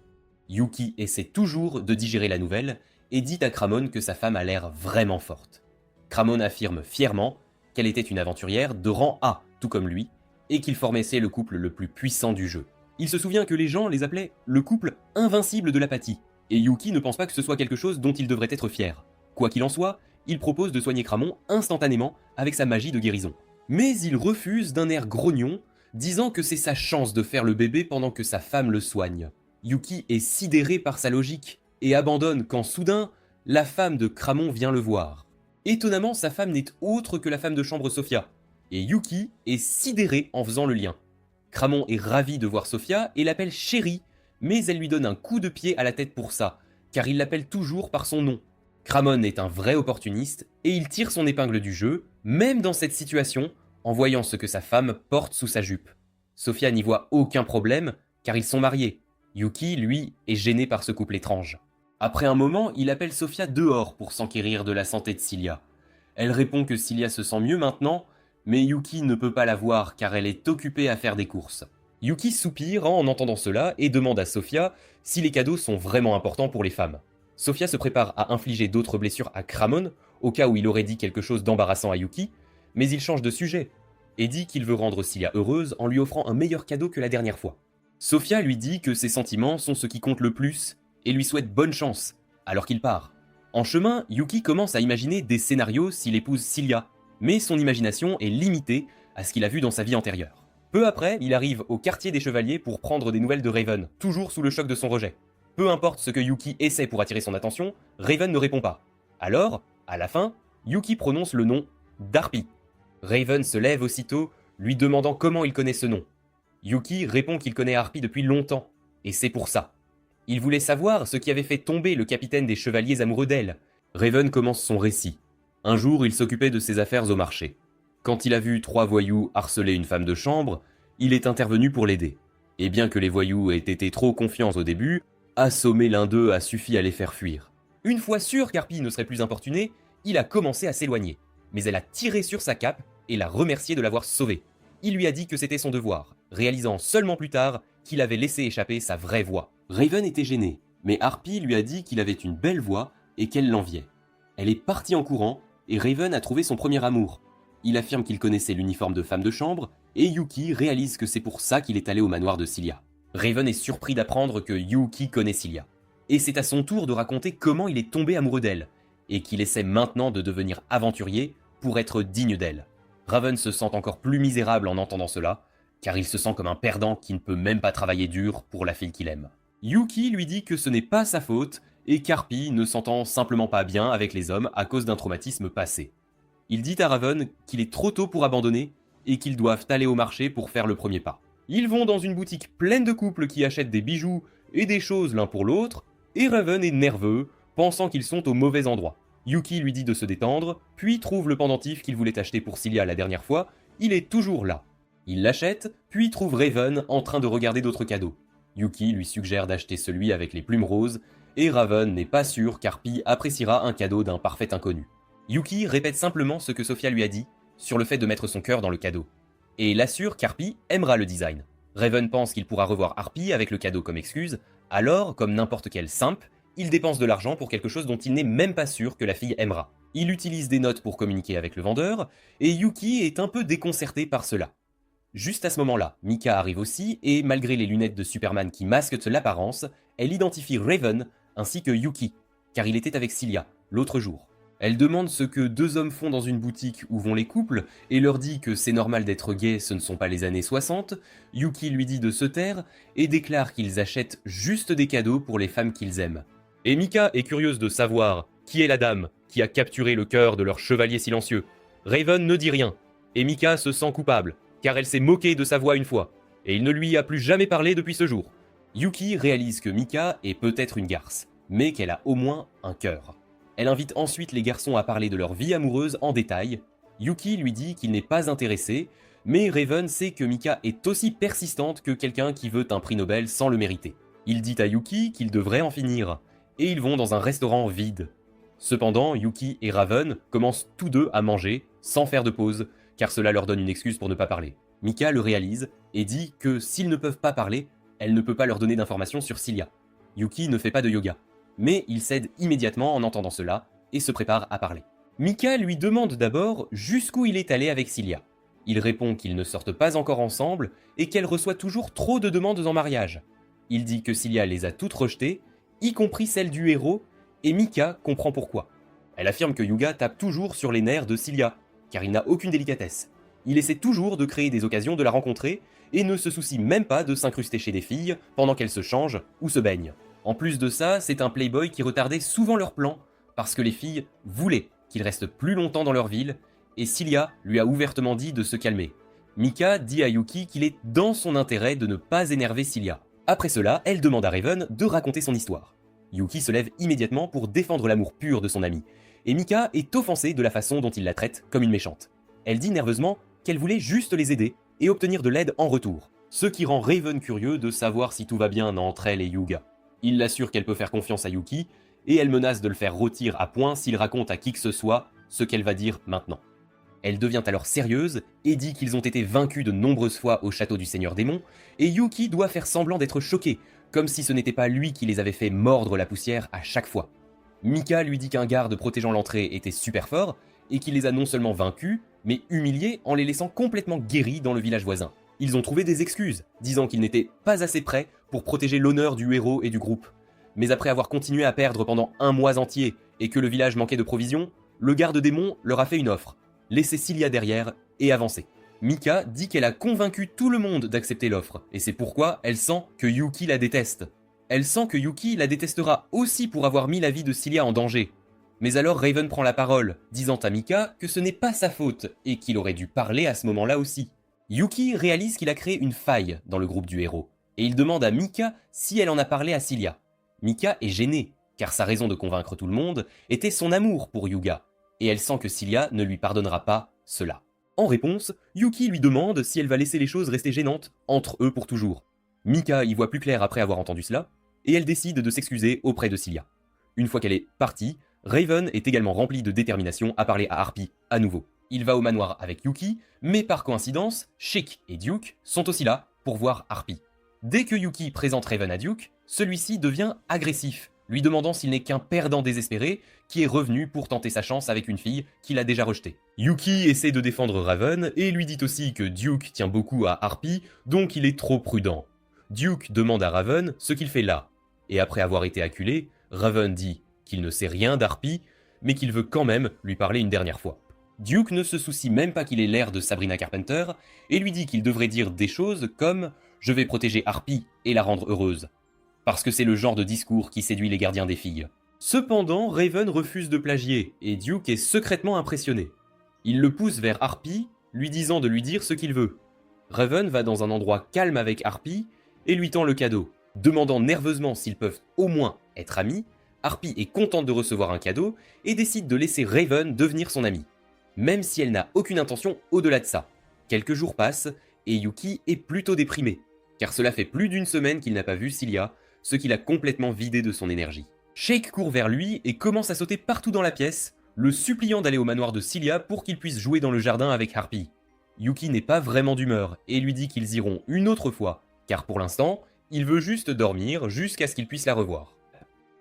Yuki essaie toujours de digérer la nouvelle, et dit à Cramon que sa femme a l'air vraiment forte. Cramon affirme fièrement qu'elle était une aventurière de rang A, tout comme lui, et qu'ils formaient le couple le plus puissant du jeu. Il se souvient que les gens les appelaient le couple invincible de l'apathie, et Yuki ne pense pas que ce soit quelque chose dont il devrait être fier. Quoi qu'il en soit, il propose de soigner Cramon instantanément avec sa magie de guérison. Mais il refuse d'un air grognon, disant que c'est sa chance de faire le bébé pendant que sa femme le soigne. Yuki est sidéré par sa logique, et abandonne quand soudain, la femme de Cramon vient le voir. Étonnamment, sa femme n'est autre que la femme de chambre Sophia, et Yuki est sidéré en faisant le lien. Cramon est ravi de voir Sophia et l'appelle chérie, mais elle lui donne un coup de pied à la tête pour ça, car il l'appelle toujours par son nom. Cramon est un vrai opportuniste, et il tire son épingle du jeu, même dans cette situation, en voyant ce que sa femme porte sous sa jupe. Sophia n'y voit aucun problème, car ils sont mariés. Yuki, lui, est gêné par ce couple étrange. Après un moment, il appelle Sophia dehors pour s'enquérir de la santé de Cilia. Elle répond que Cilia se sent mieux maintenant, mais Yuki ne peut pas la voir car elle est occupée à faire des courses. Yuki soupire en entendant cela et demande à Sophia si les cadeaux sont vraiment importants pour les femmes. Sophia se prépare à infliger d'autres blessures à Cramon, au cas où il aurait dit quelque chose d'embarrassant à Yuki, mais il change de sujet, et dit qu'il veut rendre Cilia heureuse en lui offrant un meilleur cadeau que la dernière fois. Sophia lui dit que ses sentiments sont ce qui compte le plus, et lui souhaite bonne chance, alors qu'il part. En chemin, Yuki commence à imaginer des scénarios s'il épouse Cilia, mais son imagination est limitée à ce qu'il a vu dans sa vie antérieure. Peu après, il arrive au quartier des chevaliers pour prendre des nouvelles de Raven, toujours sous le choc de son rejet. Peu importe ce que Yuki essaie pour attirer son attention, Raven ne répond pas. Alors, à la fin, Yuki prononce le nom d'Harpy. Raven se lève aussitôt, lui demandant comment il connaît ce nom. Yuki répond qu'il connaît Harpy depuis longtemps, et c'est pour ça. Il voulait savoir ce qui avait fait tomber le capitaine des chevaliers amoureux d'elle. Raven commence son récit. Un jour, il s'occupait de ses affaires au marché. Quand il a vu 3 voyous harceler une femme de chambre, il est intervenu pour l'aider. Et bien que les voyous aient été trop confiants au début, assommer l'un d'eux a suffi à les faire fuir. Une fois sûr qu'Harpy ne serait plus importunée, il a commencé à s'éloigner. Mais elle a tiré sur sa cape et l'a remercié de l'avoir sauvé. Il lui a dit que c'était son devoir, réalisant seulement plus tard qu'il avait laissé échapper sa vraie voix. Raven était gênée, mais Harpy lui a dit qu'il avait une belle voix et qu'elle l'enviait. Elle est partie en courant et Raven a trouvé son premier amour. Il affirme qu'il connaissait l'uniforme de femme de chambre et Yuki réalise que c'est pour ça qu'il est allé au manoir de Cilia. Raven est surpris d'apprendre que Yuki connaît Cilia. Et c'est à son tour de raconter comment il est tombé amoureux d'elle et qu'il essaie maintenant de devenir aventurier pour être digne d'elle. Raven se sent encore plus misérable en entendant cela, car il se sent comme un perdant qui ne peut même pas travailler dur pour la fille qu'il aime. Yuki lui dit que ce n'est pas sa faute et qu'Harpy ne s'entend simplement pas bien avec les hommes à cause d'un traumatisme passé. Il dit à Raven qu'il est trop tôt pour abandonner et qu'ils doivent aller au marché pour faire le premier pas. Ils vont dans une boutique pleine de couples qui achètent des bijoux et des choses l'un pour l'autre, et Raven est nerveux, pensant qu'ils sont au mauvais endroit. Yuki lui dit de se détendre, puis trouve le pendentif qu'il voulait acheter pour Cilia la dernière fois, il est toujours là. Il l'achète, puis trouve Raven en train de regarder d'autres cadeaux. Yuki lui suggère d'acheter celui avec les plumes roses, et Raven n'est pas sûr qu'Harpy appréciera un cadeau d'un parfait inconnu. Yuki répète simplement ce que Sophia lui a dit, sur le fait de mettre son cœur dans le cadeau, et l'assure qu'Harpy aimera le design. Raven pense qu'il pourra revoir Harpy avec le cadeau comme excuse, alors, comme n'importe quel simp, il dépense de l'argent pour quelque chose dont il n'est même pas sûr que la fille aimera. Il utilise des notes pour communiquer avec le vendeur, et Yuki est un peu déconcerté par cela. Juste à ce moment-là, Mika arrive aussi, et malgré les lunettes de Superman qui masquent l'apparence, elle identifie Raven ainsi que Yuki, car il était avec Cilia, l'autre jour. Elle demande ce que 2 hommes font dans une boutique où vont les couples, et leur dit que c'est normal d'être gay, ce ne sont pas les années 60. Yuki lui dit de se taire, et déclare qu'ils achètent juste des cadeaux pour les femmes qu'ils aiment. Et Mika est curieuse de savoir qui est la dame qui a capturé le cœur de leur chevalier silencieux. Raven ne dit rien, et Mika se sent coupable, car elle s'est moquée de sa voix une fois, et il ne lui a plus jamais parlé depuis ce jour. Yuki réalise que Mika est peut-être une garce, mais qu'elle a au moins un cœur. Elle invite ensuite les garçons à parler de leur vie amoureuse en détail. Yuki lui dit qu'il n'est pas intéressé, mais Raven sait que Mika est aussi persistante que quelqu'un qui veut un prix Nobel sans le mériter. Il dit à Yuki qu'il devrait en finir, et ils vont dans un restaurant vide. Cependant, Yuki et Raven commencent tous deux à manger, sans faire de pause, car cela leur donne une excuse pour ne pas parler. Mika le réalise, et dit que s'ils ne peuvent pas parler, elle ne peut pas leur donner d'informations sur Cilia. Yuki ne fait pas de yoga, mais il cède immédiatement en entendant cela, et se prépare à parler. Mika lui demande d'abord jusqu'où il est allé avec Cilia. Il répond qu'ils ne sortent pas encore ensemble, et qu'elle reçoit toujours trop de demandes en mariage. Il dit que Cilia les a toutes rejetées, y compris celle du héros, et Mika comprend pourquoi. Elle affirme que Yuga tape toujours sur les nerfs de Cilia, car il n'a aucune délicatesse. Il essaie toujours de créer des occasions de la rencontrer, et ne se soucie même pas de s'incruster chez des filles pendant qu'elles se changent ou se baignent. En plus de ça, c'est un playboy qui retardait souvent leurs plans, parce que les filles voulaient qu'il reste plus longtemps dans leur ville, et Cilia lui a ouvertement dit de se calmer. Mika dit à Yuki qu'il est dans son intérêt de ne pas énerver Cilia. Après cela, elle demande à Raven de raconter son histoire. Yuki se lève immédiatement pour défendre l'amour pur de son ami, et Mika est offensée de la façon dont il la traite comme une méchante. Elle dit nerveusement qu'elle voulait juste les aider et obtenir de l'aide en retour, ce qui rend Raven curieux de savoir si tout va bien entre elle et Yuga. Il l'assure qu'elle peut faire confiance à Yuki, et elle menace de le faire rôtir à point s'il raconte à qui que ce soit ce qu'elle va dire maintenant. Elle devient alors sérieuse et dit qu'ils ont été vaincus de nombreuses fois au château du Seigneur Démon, et Yuki doit faire semblant d'être choqué, comme si ce n'était pas lui qui les avait fait mordre la poussière à chaque fois. Mika lui dit qu'un garde protégeant l'entrée était super fort, et qu'il les a non seulement vaincus, mais humiliés en les laissant complètement guéris dans le village voisin. Ils ont trouvé des excuses, disant qu'ils n'étaient pas assez prêts pour protéger l'honneur du héros et du groupe. Mais après avoir continué à perdre pendant un mois entier, et que le village manquait de provisions, le garde démon leur a fait une offre: laisser Cilia derrière et avancer. Mika dit qu'elle a convaincu tout le monde d'accepter l'offre, et c'est pourquoi elle sent que Yuki la déteste. Elle sent que Yuki la détestera aussi pour avoir mis la vie de Cilia en danger. Mais alors Raven prend la parole, disant à Mika que ce n'est pas sa faute, et qu'il aurait dû parler à ce moment-là aussi. Yuki réalise qu'il a créé une faille dans le groupe du héros, et il demande à Mika si elle en a parlé à Cilia. Mika est gênée, car sa raison de convaincre tout le monde était son amour pour Yuga, et elle sent que Cilia ne lui pardonnera pas cela. En réponse, Yuki lui demande si elle va laisser les choses rester gênantes entre eux pour toujours. Mika y voit plus clair après avoir entendu cela, et elle décide de s'excuser auprès de Cilia. Une fois qu'elle est partie, Raven est également rempli de détermination à parler à Harpy à nouveau. Il va au manoir avec Yuki, mais par coïncidence, Sheik et Duke sont aussi là pour voir Harpy. Dès que Yuki présente Raven à Duke, celui-ci devient agressif, lui demandant s'il n'est qu'un perdant désespéré qui est revenu pour tenter sa chance avec une fille qu'il a déjà rejetée. Yuki essaie de défendre Raven et lui dit aussi que Duke tient beaucoup à Harpy, donc il est trop prudent. Duke demande à Raven ce qu'il fait là, et après avoir été acculé, Raven dit qu'il ne sait rien d'Harpy, mais qu'il veut quand même lui parler une dernière fois. Duke ne se soucie même pas qu'il ait l'air de Sabrina Carpenter, et lui dit qu'il devrait dire des choses comme « Je vais protéger Harpy et la rendre heureuse », parce que c'est le genre de discours qui séduit les gardiens des filles. Cependant, Raven refuse de plagier, et Duke est secrètement impressionné. Il le pousse vers Harpy, lui disant de lui dire ce qu'il veut. Raven va dans un endroit calme avec Harpy, et lui tend le cadeau. Demandant nerveusement s'ils peuvent au moins être amis, Harpy est contente de recevoir un cadeau, et décide de laisser Raven devenir son amie. Même si elle n'a aucune intention au-delà de ça. Quelques jours passent, et Yuki est plutôt déprimé, car cela fait plus d'une semaine qu'il n'a pas vu Cilia, ce qui l'a complètement vidé de son énergie. Sheik court vers lui et commence à sauter partout dans la pièce, le suppliant d'aller au manoir de Cilia pour qu'il puisse jouer dans le jardin avec Harpy. Yuki n'est pas vraiment d'humeur et lui dit qu'ils iront une autre fois, car pour l'instant, il veut juste dormir jusqu'à ce qu'il puisse la revoir.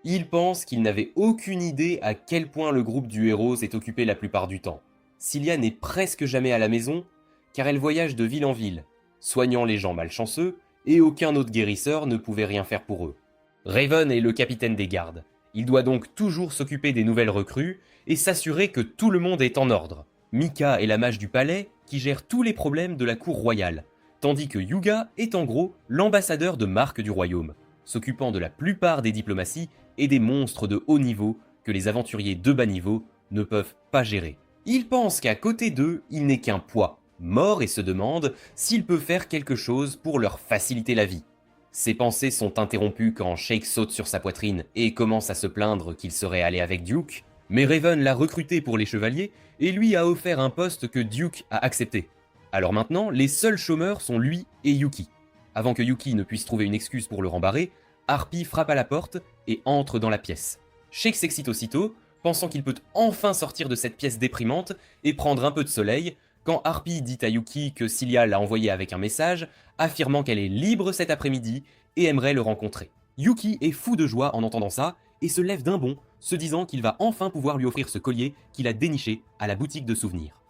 Il pense qu'il n'avait aucune idée à quel point le groupe du héros s'est occupé la plupart du temps. Cilia n'est presque jamais à la maison, car elle voyage de ville en ville, soignant les gens malchanceux, et aucun autre guérisseur ne pouvait rien faire pour eux. Raven est le capitaine des gardes. Il doit donc toujours s'occuper des nouvelles recrues et s'assurer que tout le monde est en ordre. Mika est la mage du palais qui gère tous les problèmes de la cour royale, tandis que Yuga est en gros l'ambassadeur de marque du royaume, s'occupant de la plupart des diplomaties et des monstres de haut niveau que les aventuriers de bas niveau ne peuvent pas gérer. Il pense qu'à côté d'eux, il n'est qu'un poids, mort, et se demande s'il peut faire quelque chose pour leur faciliter la vie. Ses pensées sont interrompues quand Sheik saute sur sa poitrine et commence à se plaindre qu'il serait allé avec Duke. Mais Raven l'a recruté pour les chevaliers et lui a offert un poste que Duke a accepté. Alors maintenant, les seuls chômeurs sont lui et Yuki. Avant que Yuki ne puisse trouver une excuse pour le rembarrer, Harpy frappe à la porte et entre dans la pièce. Shake s'excite aussitôt, pensant qu'il peut enfin sortir de cette pièce déprimante et prendre un peu de soleil, quand Harpy dit à Yuki que Cilia l'a envoyé avec un message, affirmant qu'elle est libre cet après-midi et aimerait le rencontrer. Yuki est fou de joie en entendant ça et se lève d'un bond, se disant qu'il va enfin pouvoir lui offrir ce collier qu'il a déniché à la boutique de souvenirs.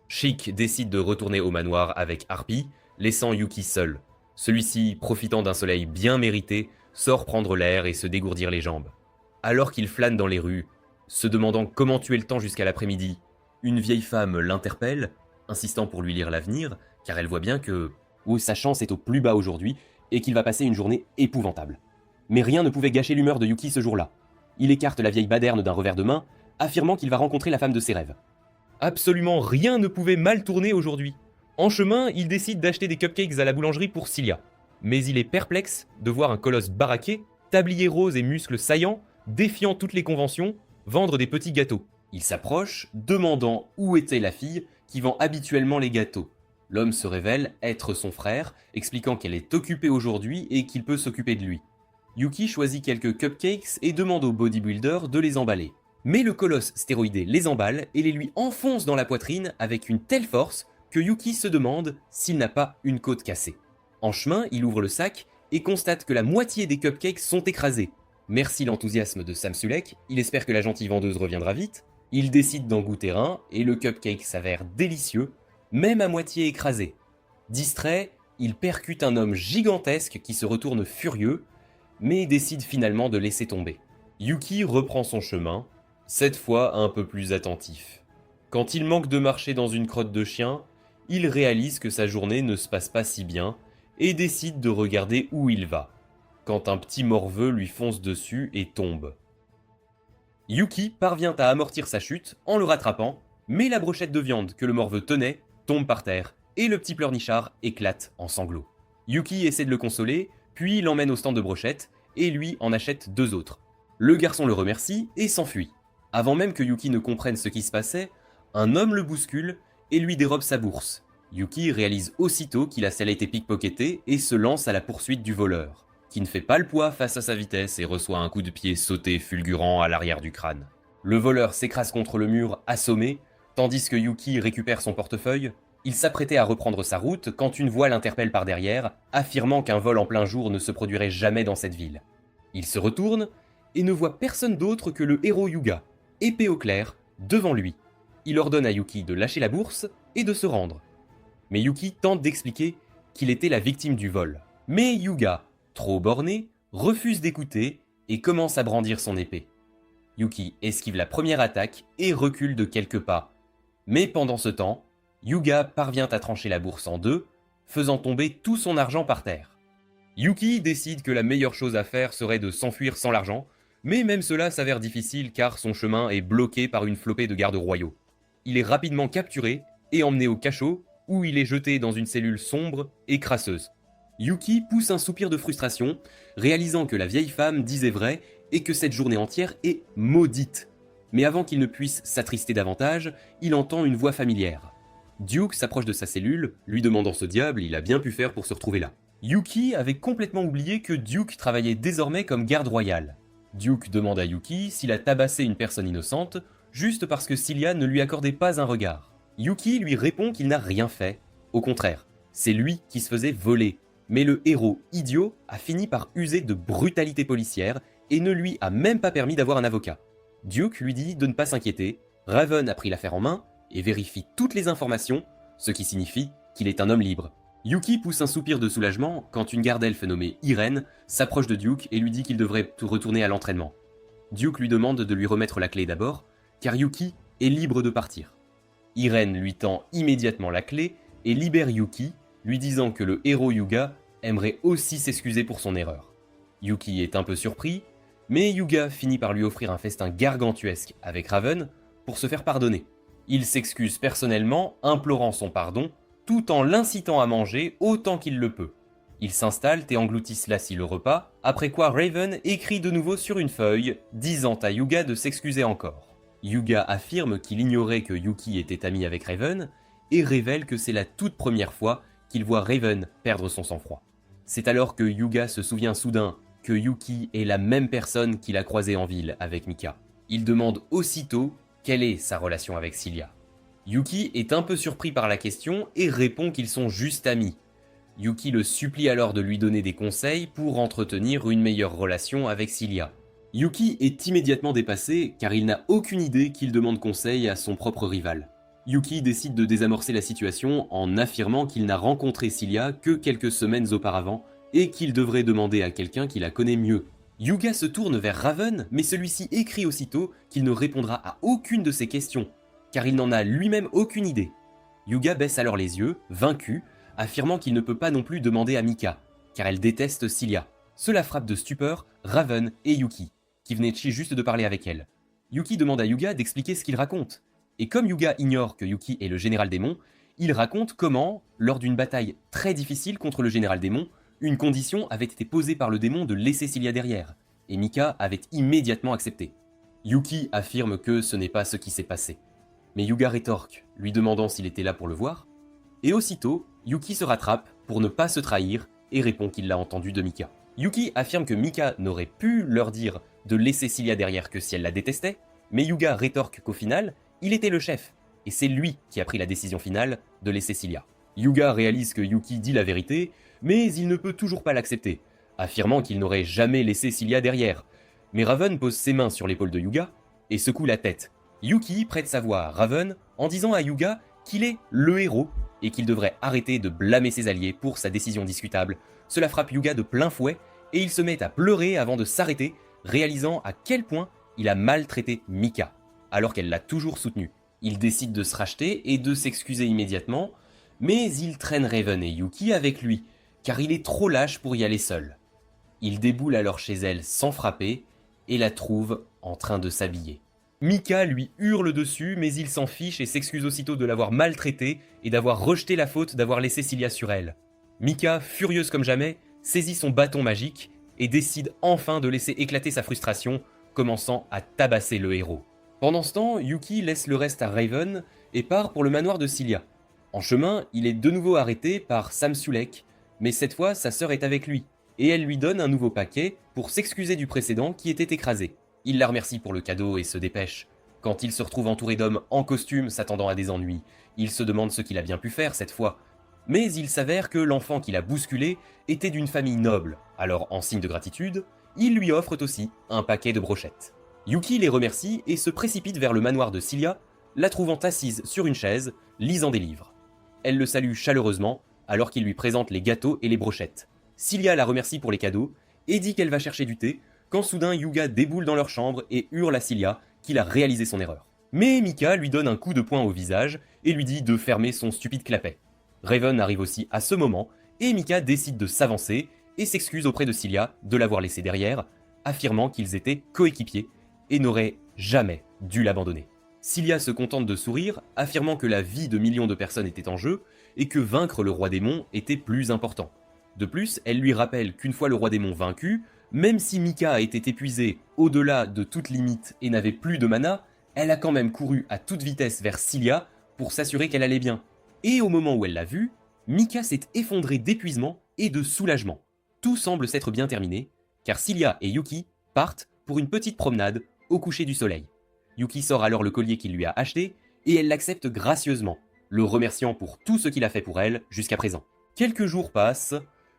Chic décide de retourner au manoir avec Harpy, laissant Yuki seul. Celui-ci, profitant d'un soleil bien mérité, sort prendre l'air et se dégourdir les jambes. Alors qu'il flâne dans les rues, se demandant comment tuer le temps jusqu'à l'après-midi, une vieille femme l'interpelle, insistant pour lui lire l'avenir, car elle voit bien que sa chance est au plus bas aujourd'hui et qu'il va passer une journée épouvantable. Mais rien ne pouvait gâcher l'humeur de Yuki ce jour-là. Il écarte la vieille baderne d'un revers de main, affirmant qu'il va rencontrer la femme de ses rêves. Absolument rien ne pouvait mal tourner aujourd'hui. En chemin, il décide d'acheter des cupcakes à la boulangerie pour Cilia. Mais il est perplexe de voir un colosse baraqué, tablier rose et muscles saillants, défiant toutes les conventions, vendre des petits gâteaux. Il s'approche, demandant où était la fille qui vend habituellement les gâteaux. L'homme se révèle être son frère, expliquant qu'elle est occupée aujourd'hui et qu'il peut s'occuper de lui. Yuki choisit quelques cupcakes et demande au bodybuilder de les emballer. Mais le colosse stéroïdé les emballe et les lui enfonce dans la poitrine avec une telle force que Yuki se demande s'il n'a pas une côte cassée. En chemin, il ouvre le sac et constate que la moitié des cupcakes sont écrasés. Merci l'enthousiasme de Sam Sulek, il espère que la gentille vendeuse reviendra vite. Il décide d'en goûter un et le cupcake s'avère délicieux, même à moitié écrasé. Distrait, il percute un homme gigantesque qui se retourne furieux, mais décide finalement de laisser tomber. Yuki reprend son chemin, cette fois un peu plus attentif. Quand il manque de marcher dans une crotte de chien, il réalise que sa journée ne se passe pas si bien et décide de regarder où il va, quand un petit morveux lui fonce dessus et tombe. Yuki parvient à amortir sa chute en le rattrapant, mais la brochette de viande que le morveux tenait tombe par terre et le petit pleurnichard éclate en sanglots. Yuki essaie de le consoler, puis l'emmène au stand de brochettes et lui en achète 2 autres. Le garçon le remercie et s'enfuit. Avant même que Yuki ne comprenne ce qui se passait, un homme le bouscule et lui dérobe sa bourse. Yuki réalise aussitôt qu'il a été pickpocketé et se lance à la poursuite du voleur, qui ne fait pas le poids face à sa vitesse et reçoit un coup de pied sauté fulgurant à l'arrière du crâne. Le voleur s'écrase contre le mur, assommé, tandis que Yuki récupère son portefeuille. Il s'apprêtait à reprendre sa route quand une voix l'interpelle par derrière, affirmant qu'un vol en plein jour ne se produirait jamais dans cette ville. Il se retourne et ne voit personne d'autre que le héros Yuga, épée au clair, devant lui. Il ordonne à Yuki de lâcher la bourse et de se rendre. Mais Yuki tente d'expliquer qu'il était la victime du vol. Mais Yuga, trop borné, refuse d'écouter et commence à brandir son épée. Yuki esquive la première attaque et recule de quelques pas. Mais pendant ce temps, Yuga parvient à trancher la bourse en 2, faisant tomber tout son argent par terre. Yuki décide que la meilleure chose à faire serait de s'enfuir sans l'argent, mais même cela s'avère difficile car son chemin est bloqué par une flopée de gardes royaux. Il est rapidement capturé et emmené au cachot, où il est jeté dans une cellule sombre et crasseuse. Yuki pousse un soupir de frustration, réalisant que la vieille femme disait vrai et que cette journée entière est maudite. Mais avant qu'il ne puisse s'attrister davantage, il entend une voix familière. Duke s'approche de sa cellule, lui demandant ce diable il a bien pu faire pour se retrouver là. Yuki avait complètement oublié que Duke travaillait désormais comme garde royal. Duke demande à Yuki s'il a tabassé une personne innocente, juste parce que Cilia ne lui accordait pas un regard. Yuki lui répond qu'il n'a rien fait. Au contraire, c'est lui qui se faisait voler. Mais le héros idiot a fini par user de brutalité policière et ne lui a même pas permis d'avoir un avocat. Duke lui dit de ne pas s'inquiéter, Raven a pris l'affaire en main et vérifie toutes les informations, ce qui signifie qu'il est un homme libre. Yuki pousse un soupir de soulagement quand une garde-elfe nommée Irene s'approche de Duke et lui dit qu'il devrait retourner à l'entraînement. Duke lui demande de lui remettre la clé d'abord, car Yuki est libre de partir. Irene lui tend immédiatement la clé et libère Yuki, lui disant que le héros Yuga aimerait aussi s'excuser pour son erreur. Yuki est un peu surpris, mais Yuga finit par lui offrir un festin gargantuesque avec Raven pour se faire pardonner. Il s'excuse personnellement, implorant son pardon, tout en l'incitant à manger autant qu'il le peut. Ils s'installent et engloutissent Lassie le repas, après quoi Raven écrit de nouveau sur une feuille, disant à Yuga de s'excuser encore. Hyuga affirme qu'il ignorait que Yuki était ami avec Raven, et révèle que c'est la toute première fois qu'il voit Raven perdre son sang-froid. C'est alors que Hyuga se souvient soudain que Yuki est la même personne qu'il a croisée en ville avec Mika. Il demande aussitôt quelle est sa relation avec Cilia. Yuki est un peu surpris par la question et répond qu'ils sont juste amis. Yuki le supplie alors de lui donner des conseils pour entretenir une meilleure relation avec Cilia. Yuki est immédiatement dépassé car il n'a aucune idée qu'il demande conseil à son propre rival. Yuki décide de désamorcer la situation en affirmant qu'il n'a rencontré Cilia que quelques semaines auparavant et qu'il devrait demander à quelqu'un qui la connaît mieux. Hyuga se tourne vers Raven, mais celui-ci écrit aussitôt qu'il ne répondra à aucune de ses questions, car il n'en a lui-même aucune idée. Hyuga baisse alors les yeux, vaincu, affirmant qu'il ne peut pas non plus demander à Mika, car elle déteste Cilia. Cela frappe de stupeur Raven et Yuki, qui venaient juste de parler avec elle. Yuki demande à Hyuga d'expliquer ce qu'il raconte, et comme Hyuga ignore que Yuki est le général démon, il raconte comment, lors d'une bataille très difficile contre le général démon, une condition avait été posée par le démon de laisser Cilia derrière, et Mika avait immédiatement accepté. Yuki affirme que ce n'est pas ce qui s'est passé. Mais Hyuga rétorque, lui demandant s'il était là pour le voir, et aussitôt, Yuki se rattrape pour ne pas se trahir et répond qu'il l'a entendu de Mika. Yuki affirme que Mika n'aurait pu leur dire de laisser Cilia derrière que si elle la détestait, mais Hyuga rétorque qu'au final, il était le chef, et c'est lui qui a pris la décision finale de laisser Cilia. Hyuga réalise que Yuki dit la vérité, mais il ne peut toujours pas l'accepter, affirmant qu'il n'aurait jamais laissé Cilia derrière. Mais Raven pose ses mains sur l'épaule de Hyuga et secoue la tête. Yuki prête sa voix à Raven en disant à Hyuga qu'il est le héros et qu'il devrait arrêter de blâmer ses alliés pour sa décision discutable. Cela frappe Hyuga de plein fouet et il se met à pleurer avant de s'arrêter, réalisant à quel point il a maltraité Mika, alors qu'elle l'a toujours soutenu. Il décide de se racheter et de s'excuser immédiatement, mais il traîne Raven et Yuki avec lui, car il est trop lâche pour y aller seul. Il déboule alors chez elle sans frapper et la trouve en train de s'habiller. Mika lui hurle dessus, mais il s'en fiche et s'excuse aussitôt de l'avoir maltraitée et d'avoir rejeté la faute d'avoir laissé Cilia sur elle. Mika, furieuse comme jamais, saisit son bâton magique et décide enfin de laisser éclater sa frustration, commençant à tabasser le héros. Pendant ce temps, Yuki laisse le reste à Raven et part pour le manoir de Cilia. En chemin, il est de nouveau arrêté par Sam Sulek, mais cette fois sa sœur est avec lui, et elle lui donne un nouveau paquet pour s'excuser du précédent qui était écrasé. Il la remercie pour le cadeau et se dépêche. Quand il se retrouve entouré d'hommes en costume s'attendant à des ennuis, il se demande ce qu'il a bien pu faire cette fois. Mais il s'avère que l'enfant qu'il a bousculé était d'une famille noble, alors en signe de gratitude, ils lui offrent aussi un paquet de brochettes. Yuki les remercie et se précipite vers le manoir de Cilia, la trouvant assise sur une chaise, lisant des livres. Elle le salue chaleureusement, alors qu'il lui présente les gâteaux et les brochettes. Cilia la remercie pour les cadeaux et dit qu'elle va chercher du thé, quand soudain Hyuga déboule dans leur chambre et hurle à Cilia qu'il a réalisé son erreur. Mais Mika lui donne un coup de poing au visage et lui dit de fermer son stupide clapet. Raven arrive aussi à ce moment et Mika décide de s'avancer et s'excuse auprès de Cilia de l'avoir laissé derrière, affirmant qu'ils étaient coéquipiers et n'auraient jamais dû l'abandonner. Cilia se contente de sourire, affirmant que la vie de millions de personnes était en jeu et que vaincre le roi démon était plus important. De plus, elle lui rappelle qu'une fois le roi démon vaincu, même si Mika a été épuisée au-delà de toute limite et n'avait plus de mana, elle a quand même couru à toute vitesse vers Cilia pour s'assurer qu'elle allait bien. Et au moment où elle l'a vue, Mika s'est effondrée d'épuisement et de soulagement. Tout semble s'être bien terminé, car Cilia et Yuki partent pour une petite promenade au coucher du soleil. Yuki sort alors le collier qu'il lui a acheté et elle l'accepte gracieusement, le remerciant pour tout ce qu'il a fait pour elle jusqu'à présent. Quelques jours passent,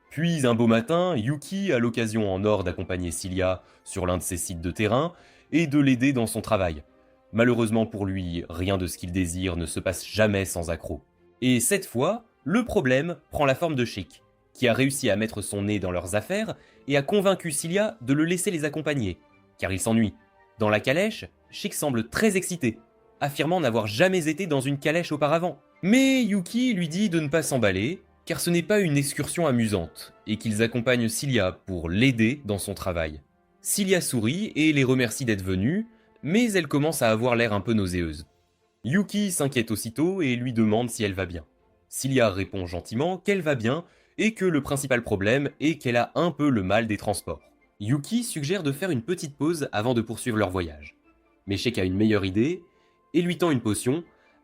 puis un beau matin, Yuki a l'occasion en or d'accompagner Cilia sur l'un de ses sites de terrain et de l'aider dans son travail. Malheureusement pour lui, rien de ce qu'il désire ne se passe jamais sans accroc. Et cette fois, le problème prend la forme de Chic, qui a réussi à mettre son nez dans leurs affaires et a convaincu Cilia de le laisser les accompagner, car il s'ennuie. Dans la calèche, Chic semble très excité, affirmant n'avoir jamais été dans une calèche auparavant. Mais Yuki lui dit de ne pas s'emballer, car ce n'est pas une excursion amusante, et qu'ils accompagnent Cilia pour l'aider dans son travail. Cilia sourit et les remercie d'être venus, mais elle commence à avoir l'air un peu nauséeuse. Yuki s'inquiète aussitôt et lui demande si elle va bien. Cilia répond gentiment qu'elle va bien et que le principal problème est qu'elle a un peu le mal des transports. Yuki suggère de faire une petite pause avant de poursuivre leur voyage. Mais Sheik a une meilleure idée et lui tend une potion,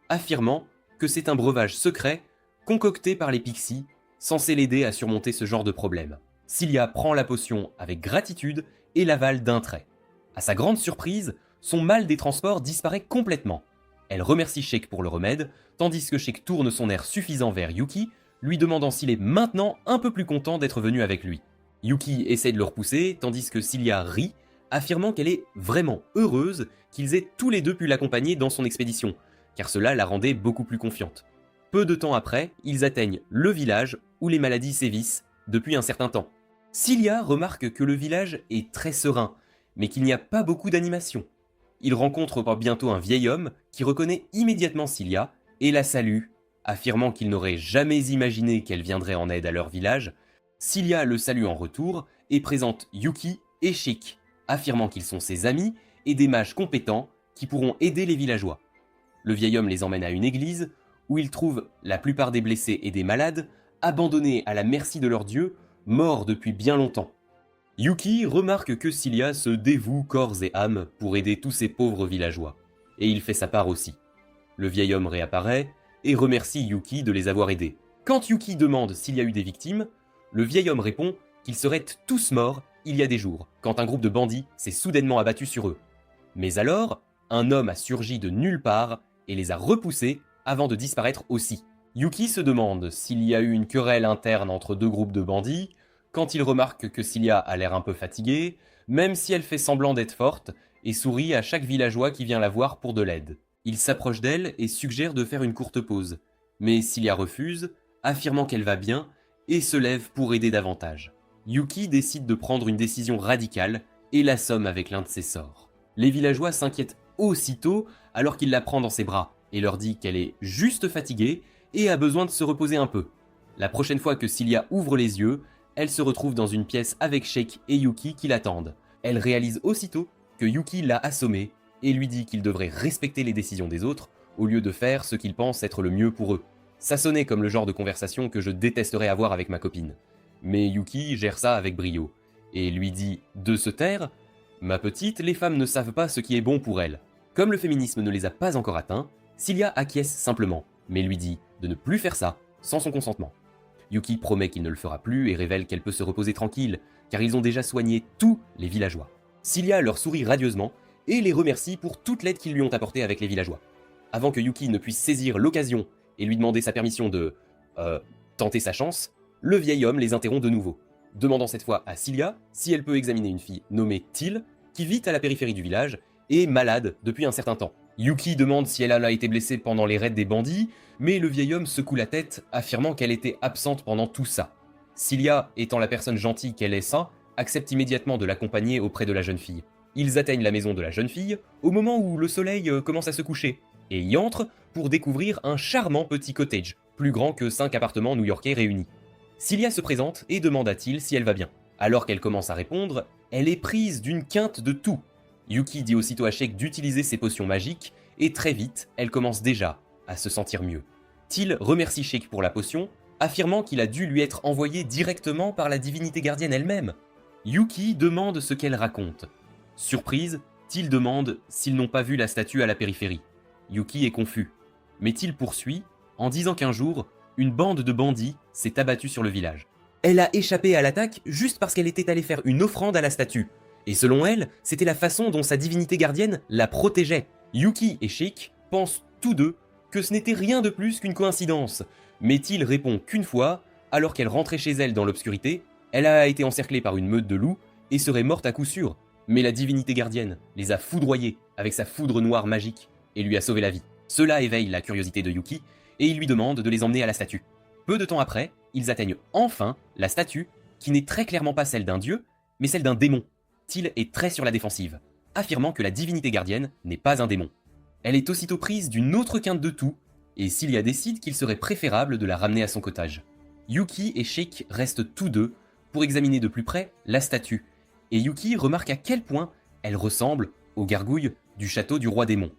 affirmant que c'est un breuvage secret concocté par les pixies, censé l'aider à surmonter ce genre de problème. Cilia prend la potion avec gratitude et l'avale d'un trait. À sa grande surprise, son mal des transports disparaît complètement. Elle remercie Sheik pour le remède, tandis que Sheik tourne son air suffisant vers Yuki, lui demandant s'il est maintenant un peu plus content d'être venu avec lui. Yuki essaie de le repousser, tandis que Cilia rit, affirmant qu'elle est vraiment heureuse qu'ils aient tous les deux pu l'accompagner dans son expédition, car cela la rendait beaucoup plus confiante. Peu de temps après, ils atteignent le village où les maladies sévissent depuis un certain temps. Cilia remarque que le village est très serein, mais qu'il n'y a pas beaucoup d'animation. Il rencontre bientôt un vieil homme qui reconnaît immédiatement Cilia et la salue, affirmant qu'il n'aurait jamais imaginé qu'elle viendrait en aide à leur village. Cilia le salue en retour et présente Yuki et Sheik, affirmant qu'ils sont ses amis et des mages compétents qui pourront aider les villageois. Le vieil homme les emmène à une église où ils trouvent la plupart des blessés et des malades abandonnés à la merci de leur dieu, morts depuis bien longtemps. Yuki remarque que Cilia se dévoue corps et âme pour aider tous ces pauvres villageois, et il fait sa part aussi. Le vieil homme réapparaît et remercie Yuki de les avoir aidés. Quand Yuki demande s'il y a eu des victimes, le vieil homme répond qu'ils seraient tous morts il y a des jours, quand un groupe de bandits s'est soudainement abattu sur eux. Mais alors, un homme a surgi de nulle part et les a repoussés avant de disparaître aussi. Yuki se demande s'il y a eu une querelle interne entre deux groupes de bandits, quand il remarque que Cilia a l'air un peu fatiguée, même si elle fait semblant d'être forte, et sourit à chaque villageois qui vient la voir pour de l'aide. Il s'approche d'elle et suggère de faire une courte pause, mais Cilia refuse, affirmant qu'elle va bien, et se lève pour aider davantage. Yuki décide de prendre une décision radicale et l'assomme avec l'un de ses sorts. Les villageois s'inquiètent aussitôt alors qu'il la prend dans ses bras et leur dit qu'elle est juste fatiguée et a besoin de se reposer un peu. La prochaine fois que Cilia ouvre les yeux, elle se retrouve dans une pièce avec Sheik et Yuki qui l'attendent. Elle réalise aussitôt que Yuki l'a assommée et lui dit qu'il devrait respecter les décisions des autres au lieu de faire ce qu'il pense être le mieux pour eux. Ça sonnait comme le genre de conversation que je détesterais avoir avec ma copine. Mais Yuki gère ça avec brio et lui dit de se taire. Ma petite, les femmes ne savent pas ce qui est bon pour elles. Comme le féminisme ne les a pas encore atteints, Cilia acquiesce simplement, mais lui dit de ne plus faire ça sans son consentement. Yuki promet qu'il ne le fera plus et révèle qu'elle peut se reposer tranquille, car ils ont déjà soigné tous les villageois. Cilia leur sourit radieusement et les remercie pour toute l'aide qu'ils lui ont apportée avec les villageois. Avant que Yuki ne puisse saisir l'occasion et lui demander sa permission de tenter sa chance, le vieil homme les interrompt de nouveau, demandant cette fois à Cilia si elle peut examiner une fille nommée Til, qui vit à la périphérie du village et est malade depuis un certain temps. Yuki demande si elle a été blessée pendant les raids des bandits, mais le vieil homme secoue la tête, affirmant qu'elle était absente pendant tout ça. Cilia, étant la personne gentille qu'elle est accepte immédiatement de l'accompagner auprès de la jeune fille. Ils atteignent la maison de la jeune fille au moment où le soleil commence à se coucher, et y entrent pour découvrir un charmant petit cottage, plus grand que 5 appartements new-yorkais réunis. Cilia se présente et demande à Til si elle va bien. Alors qu'elle commence à répondre, elle est prise d'une quinte de tout. Yuki dit aussitôt à Sheik d'utiliser ses potions magiques, et très vite, elle commence déjà à se sentir mieux. Til remercie Sheik pour la potion, affirmant qu'il a dû lui être envoyé directement par la divinité gardienne elle-même. Yuki demande ce qu'elle raconte. Surprise, Til demande s'ils n'ont pas vu la statue à la périphérie. Yuki est confus, mais Til poursuit en disant qu'un jour, une bande de bandits s'est abattue sur le village. Elle a échappé à l'attaque juste parce qu'elle était allée faire une offrande à la statue. Et selon elle, c'était la façon dont sa divinité gardienne la protégeait. Yuki et Sheik pensent tous deux que ce n'était rien de plus qu'une coïncidence, mais Til répond qu'une fois, alors qu'elle rentrait chez elle dans l'obscurité, elle a été encerclée par une meute de loups et serait morte à coup sûr. Mais la divinité gardienne les a foudroyés avec sa foudre noire magique et lui a sauvé la vie. Cela éveille la curiosité de Yuki et il lui demande de les emmener à la statue. Peu de temps après, ils atteignent enfin la statue qui n'est très clairement pas celle d'un dieu, mais celle d'un démon. Til est très sur la défensive, affirmant que la divinité gardienne n'est pas un démon. Elle est aussitôt prise d'une autre quinte de tout, et Cilia décide qu'il serait préférable de la ramener à son cottage. Yuki et Sheik restent tous deux pour examiner de plus près la statue, et Yuki remarque à quel point elle ressemble aux gargouilles du château du roi démon.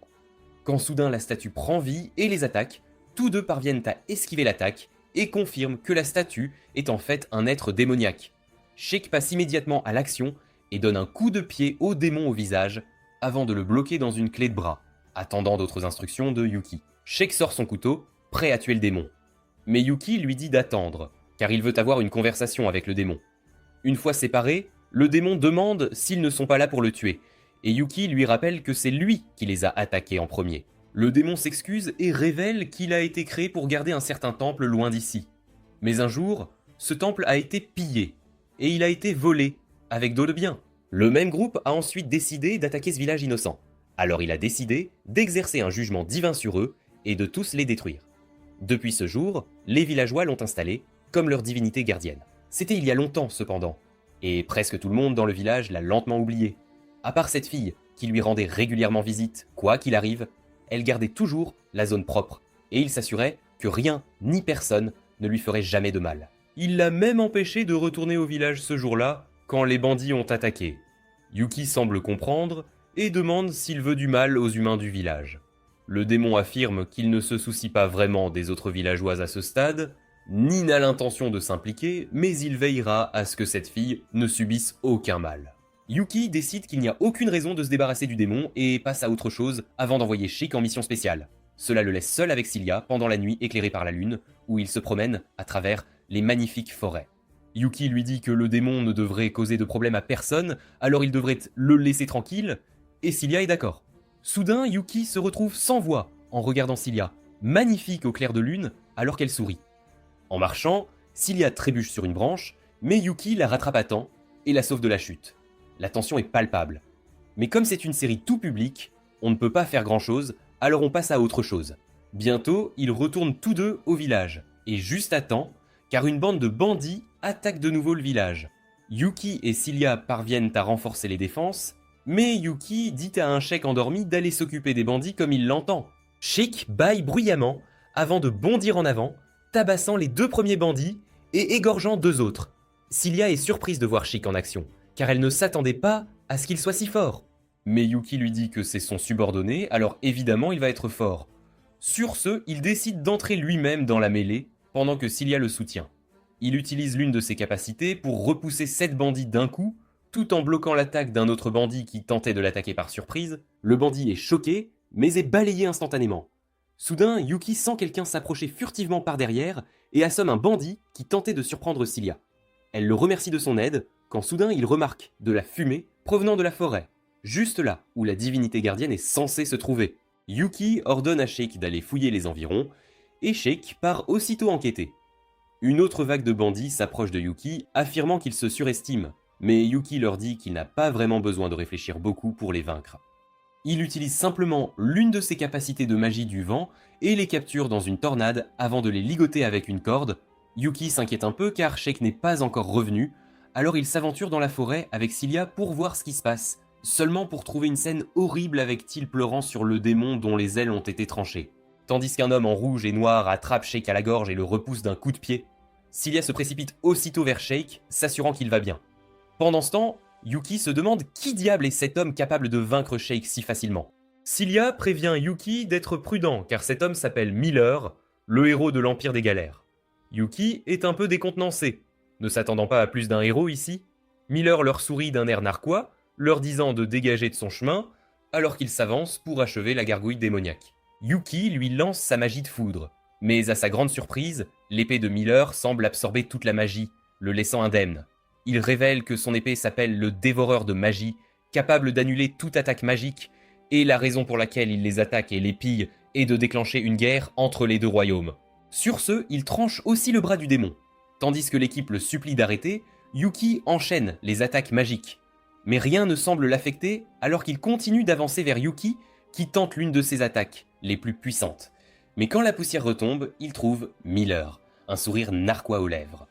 Quand soudain la statue prend vie et les attaque, tous deux parviennent à esquiver l'attaque et confirment que la statue est en fait un être démoniaque. Sheik passe immédiatement à l'action et donne un coup de pied au démon au visage, avant de le bloquer dans une clé de bras, attendant d'autres instructions de Yuki. Shake sort son couteau, prêt à tuer le démon. Mais Yuki lui dit d'attendre, car il veut avoir une conversation avec le démon. Une fois séparés, le démon demande s'ils ne sont pas là pour le tuer, et Yuki lui rappelle que c'est lui qui les a attaqués en premier. Le démon s'excuse et révèle qu'il a été créé pour garder un certain temple loin d'ici. Mais un jour, ce temple a été pillé, et il a été volé, avec d'eau de bien. Le même groupe a ensuite décidé d'attaquer ce village innocent. Alors il a décidé d'exercer un jugement divin sur eux et de tous les détruire. Depuis ce jour, les villageois l'ont installé comme leur divinité gardienne. C'était il y a longtemps cependant, et presque tout le monde dans le village l'a lentement oublié. À part cette fille, qui lui rendait régulièrement visite, quoi qu'il arrive, elle gardait toujours la zone propre, et il s'assurait que rien ni personne ne lui ferait jamais de mal. Il l'a même empêché de retourner au village ce jour-là, quand les bandits ont attaqué. Yuki semble comprendre, et demande s'il veut du mal aux humains du village. Le démon affirme qu'il ne se soucie pas vraiment des autres villageois à ce stade, ni n'a l'intention de s'impliquer, mais il veillera à ce que cette fille ne subisse aucun mal. Yuki décide qu'il n'y a aucune raison de se débarrasser du démon et passe à autre chose avant d'envoyer Shake en mission spéciale. Cela le laisse seul avec Cilia pendant la nuit éclairée par la lune, où il se promène à travers les magnifiques forêts. Yuki lui dit que le démon ne devrait causer de problème à personne, alors il devrait le laisser tranquille, et Cilia est d'accord. Soudain, Yuki se retrouve sans voix en regardant Cilia, magnifique au clair de lune, alors qu'elle sourit. En marchant, Cilia trébuche sur une branche, mais Yuki la rattrape à temps et la sauve de la chute. La tension est palpable. Mais comme c'est une série tout public, on ne peut pas faire grand-chose, alors on passe à autre chose. Bientôt, ils retournent tous deux au village, et juste à temps, car une bande de bandits attaque de nouveau le village. Yuki et Cilia parviennent à renforcer les défenses, mais Yuki dit à un Shake endormi d'aller s'occuper des bandits comme il l'entend. Shake bâille bruyamment avant de bondir en avant, tabassant les 2 premiers bandits et égorgeant 2 autres. Cilia est surprise de voir Shake en action, car elle ne s'attendait pas à ce qu'il soit si fort. Mais Yuki lui dit que c'est son subordonné, alors évidemment il va être fort. Sur ce, il décide d'entrer lui-même dans la mêlée, pendant que Cilia le soutient. Il utilise l'une de ses capacités pour repousser 7 bandits d'un coup, tout en bloquant l'attaque d'un autre bandit qui tentait de l'attaquer par surprise. Le bandit est choqué, mais est balayé instantanément. Soudain, Yuki sent quelqu'un s'approcher furtivement par derrière et assomme un bandit qui tentait de surprendre Cilia. Elle le remercie de son aide, quand soudain il remarque de la fumée provenant de la forêt, juste là où la divinité gardienne est censée se trouver. Yuki ordonne à Shake d'aller fouiller les environs, et Shake part aussitôt enquêter. Une autre vague de bandits s'approche de Yuki, affirmant qu'il se surestime, mais Yuki leur dit qu'il n'a pas vraiment besoin de réfléchir beaucoup pour les vaincre. Il utilise simplement l'une de ses capacités de magie du vent et les capture dans une tornade avant de les ligoter avec une corde. Yuki s'inquiète un peu car Shake n'est pas encore revenu, alors il s'aventure dans la forêt avec Cilia pour voir ce qui se passe, seulement pour trouver une scène horrible avec Teal pleurant sur le démon dont les ailes ont été tranchées. Tandis qu'un homme en rouge et noir attrape Shake à la gorge et le repousse d'un coup de pied, Cilia se précipite aussitôt vers Shake, s'assurant qu'il va bien. Pendant ce temps, Yuki se demande qui diable est cet homme capable de vaincre Shake si facilement. Cilia prévient Yuki d'être prudent car cet homme s'appelle Miller, le héros de l'Empire des Galères. Yuki est un peu décontenancé, ne s'attendant pas à plus d'un héros ici. Miller leur sourit d'un air narquois, leur disant de dégager de son chemin, alors qu'il s'avance pour achever la gargouille démoniaque. Yuki lui lance sa magie de foudre, mais à sa grande surprise, l'épée de Miller semble absorber toute la magie, le laissant indemne. Il révèle que son épée s'appelle le Dévoreur de magie, capable d'annuler toute attaque magique, et la raison pour laquelle il les attaque et les pille est de déclencher une guerre entre les 2 royaumes. Sur ce, il tranche aussi le bras du démon. Tandis que l'équipe le supplie d'arrêter, Yuki enchaîne les attaques magiques. Mais rien ne semble l'affecter alors qu'il continue d'avancer vers Yuki, qui tente l'une de ses attaques, les plus puissantes. Mais quand la poussière retombe, il trouve Miller, un sourire narquois aux lèvres.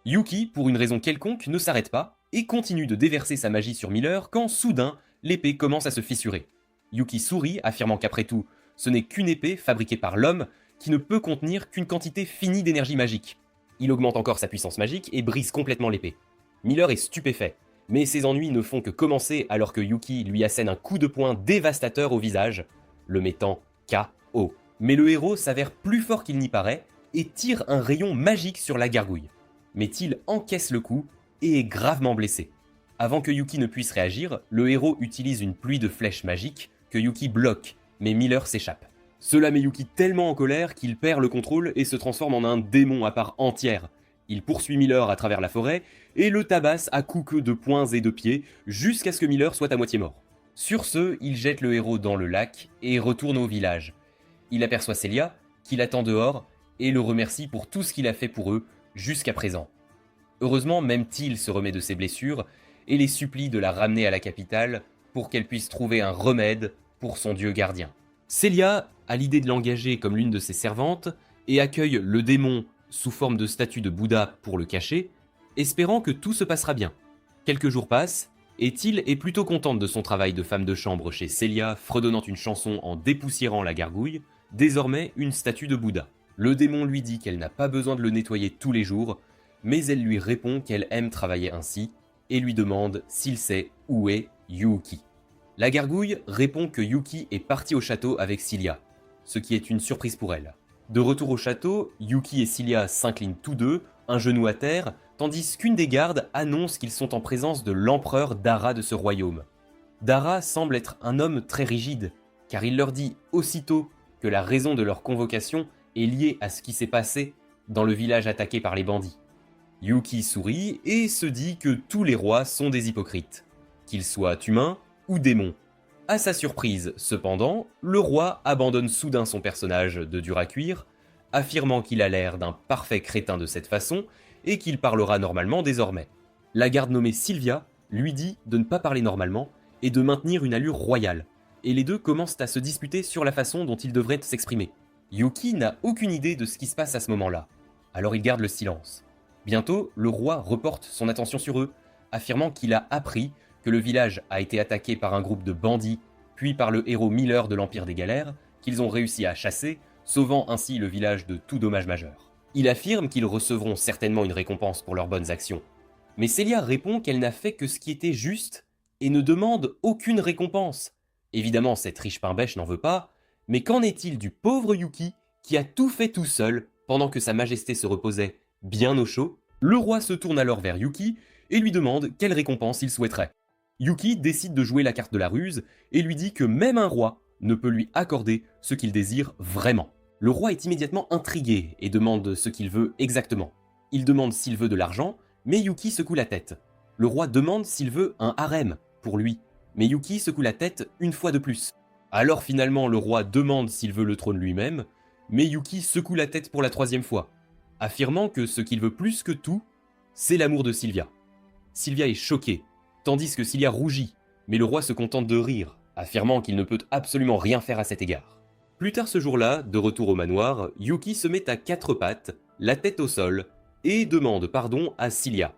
Yuki, pour une raison quelconque, ne s'arrête pas et continue de déverser sa magie sur Miller quand, soudain, l'épée commence à se fissurer. Yuki sourit, affirmant qu'après tout, ce n'est qu'une épée fabriquée par l'homme qui ne peut contenir qu'une quantité finie d'énergie magique. Il augmente encore sa puissance magique et brise complètement l'épée. Miller est stupéfait, mais ses ennuis ne font que commencer alors que Yuki lui assène un coup de poing dévastateur au visage, le mettant KO. Mais le héros s'avère plus fort qu'il n'y paraît et tire un rayon magique sur la gargouille. Mais Teal encaisse le coup et est gravement blessé. Avant que Yuki ne puisse réagir, le héros utilise une pluie de flèches magiques que Yuki bloque, mais Miller s'échappe. Cela met Yuki tellement en colère qu'il perd le contrôle et se transforme en un démon à part entière. Il poursuit Miller à travers la forêt et le tabasse à coups de poings et de pieds jusqu'à ce que Miller soit à moitié mort. Sur ce, il jette le héros dans le lac et retourne au village. Il aperçoit Celia, qui l'attend dehors, et le remercie pour tout ce qu'il a fait pour eux jusqu'à présent. Heureusement, même Teal se remet de ses blessures et les supplie de la ramener à la capitale pour qu'elle puisse trouver un remède pour son dieu gardien. Celia a l'idée de l'engager comme l'une de ses servantes et accueille le démon sous forme de statue de Bouddha pour le cacher, espérant que tout se passera bien. Quelques jours passent, et Teal est plutôt contente de son travail de femme de chambre chez Celia, fredonnant une chanson en dépoussiérant la gargouille, désormais une statue de Bouddha. Le démon lui dit qu'elle n'a pas besoin de le nettoyer tous les jours, mais elle lui répond qu'elle aime travailler ainsi, et lui demande s'il sait où est Yuki. La gargouille répond que Yuki est parti au château avec Celia, ce qui est une surprise pour elle. De retour au château, Yuki et Celia s'inclinent tous deux, un genou à terre, tandis qu'une des gardes annonce qu'ils sont en présence de l'empereur Dara de ce royaume. Dara semble être un homme très rigide, car il leur dit aussitôt que la raison de leur convocation est liée à ce qui s'est passé dans le village attaqué par les bandits. Yuki sourit et se dit que tous les rois sont des hypocrites, qu'ils soient humains ou démons. À sa surprise, cependant, le roi abandonne soudain son personnage de dur à cuire, affirmant qu'il a l'air d'un parfait crétin de cette façon et qu'il parlera normalement désormais. La garde nommée Sylvia lui dit de ne pas parler normalement et de maintenir une allure royale, et les deux commencent à se disputer sur la façon dont ils devraient s'exprimer. Yuki n'a aucune idée de ce qui se passe à ce moment-là, alors il garde le silence. Bientôt, le roi reporte son attention sur eux, affirmant qu'il a appris que le village a été attaqué par un groupe de bandits, puis par le héros Miller de l'Empire des Galères, qu'ils ont réussi à chasser, sauvant ainsi le village de tout dommage majeur. Il affirme qu'ils recevront certainement une récompense pour leurs bonnes actions. Mais Celia répond qu'elle n'a fait que ce qui était juste et ne demande aucune récompense. Évidemment, cette riche pain-bêche n'en veut pas, mais qu'en est-il du pauvre Yuki qui a tout fait tout seul pendant que sa majesté se reposait bien au chaud? Le roi se tourne alors vers Yuki et lui demande quelle récompense il souhaiterait. Yuki décide de jouer la carte de la ruse et lui dit que même un roi ne peut lui accorder ce qu'il désire vraiment. Le roi est immédiatement intrigué et demande ce qu'il veut exactement. Il demande s'il veut de l'argent, mais Yuki secoue la tête. Le roi demande s'il veut un harem pour lui, mais Yuki secoue la tête une fois de plus. Alors finalement le roi demande s'il veut le trône lui-même, mais Yuki secoue la tête pour la troisième fois, affirmant que ce qu'il veut plus que tout, c'est l'amour de Sylvia. Sylvia est choquée, tandis que Celia rougit, mais le roi se contente de rire, affirmant qu'il ne peut absolument rien faire à cet égard. Plus tard ce jour-là, de retour au manoir, Yuki se met à quatre pattes, la tête au sol, et demande pardon à Celia,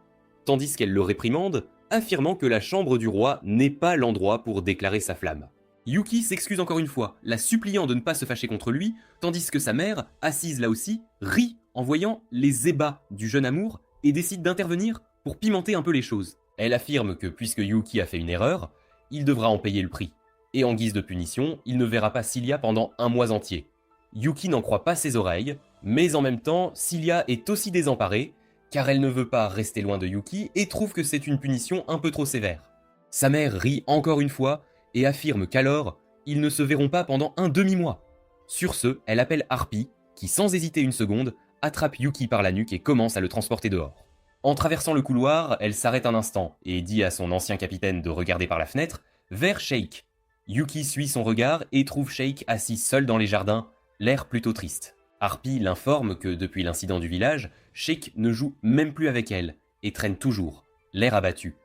tandis qu'elle le réprimande, affirmant que la chambre du roi n'est pas l'endroit pour déclarer sa flamme. Yuki s'excuse encore une fois, la suppliant de ne pas se fâcher contre lui, tandis que sa mère, assise là aussi, rit en voyant les ébats du jeune amour et décide d'intervenir pour pimenter un peu les choses. Elle affirme que puisque Yuki a fait une erreur, il devra en payer le prix. Et en guise de punition, il ne verra pas Celia pendant un mois entier. Yuki n'en croit pas ses oreilles, mais en même temps, Celia est aussi désemparée, car elle ne veut pas rester loin de Yuki et trouve que c'est une punition un peu trop sévère. Sa mère rit encore une fois et affirme qu'alors, ils ne se verront pas pendant un demi-mois. Sur ce, elle appelle Harpy, qui sans hésiter une seconde, attrape Yuki par la nuque et commence à le transporter dehors. En traversant le couloir, elle s'arrête un instant et dit à son ancien capitaine de regarder par la fenêtre vers Sheik. Yuki suit son regard et trouve Sheik assis seul dans les jardins, l'air plutôt triste. Harpy l'informe que depuis l'incident du village, Sheik ne joue même plus avec elle et traîne toujours, l'air abattu.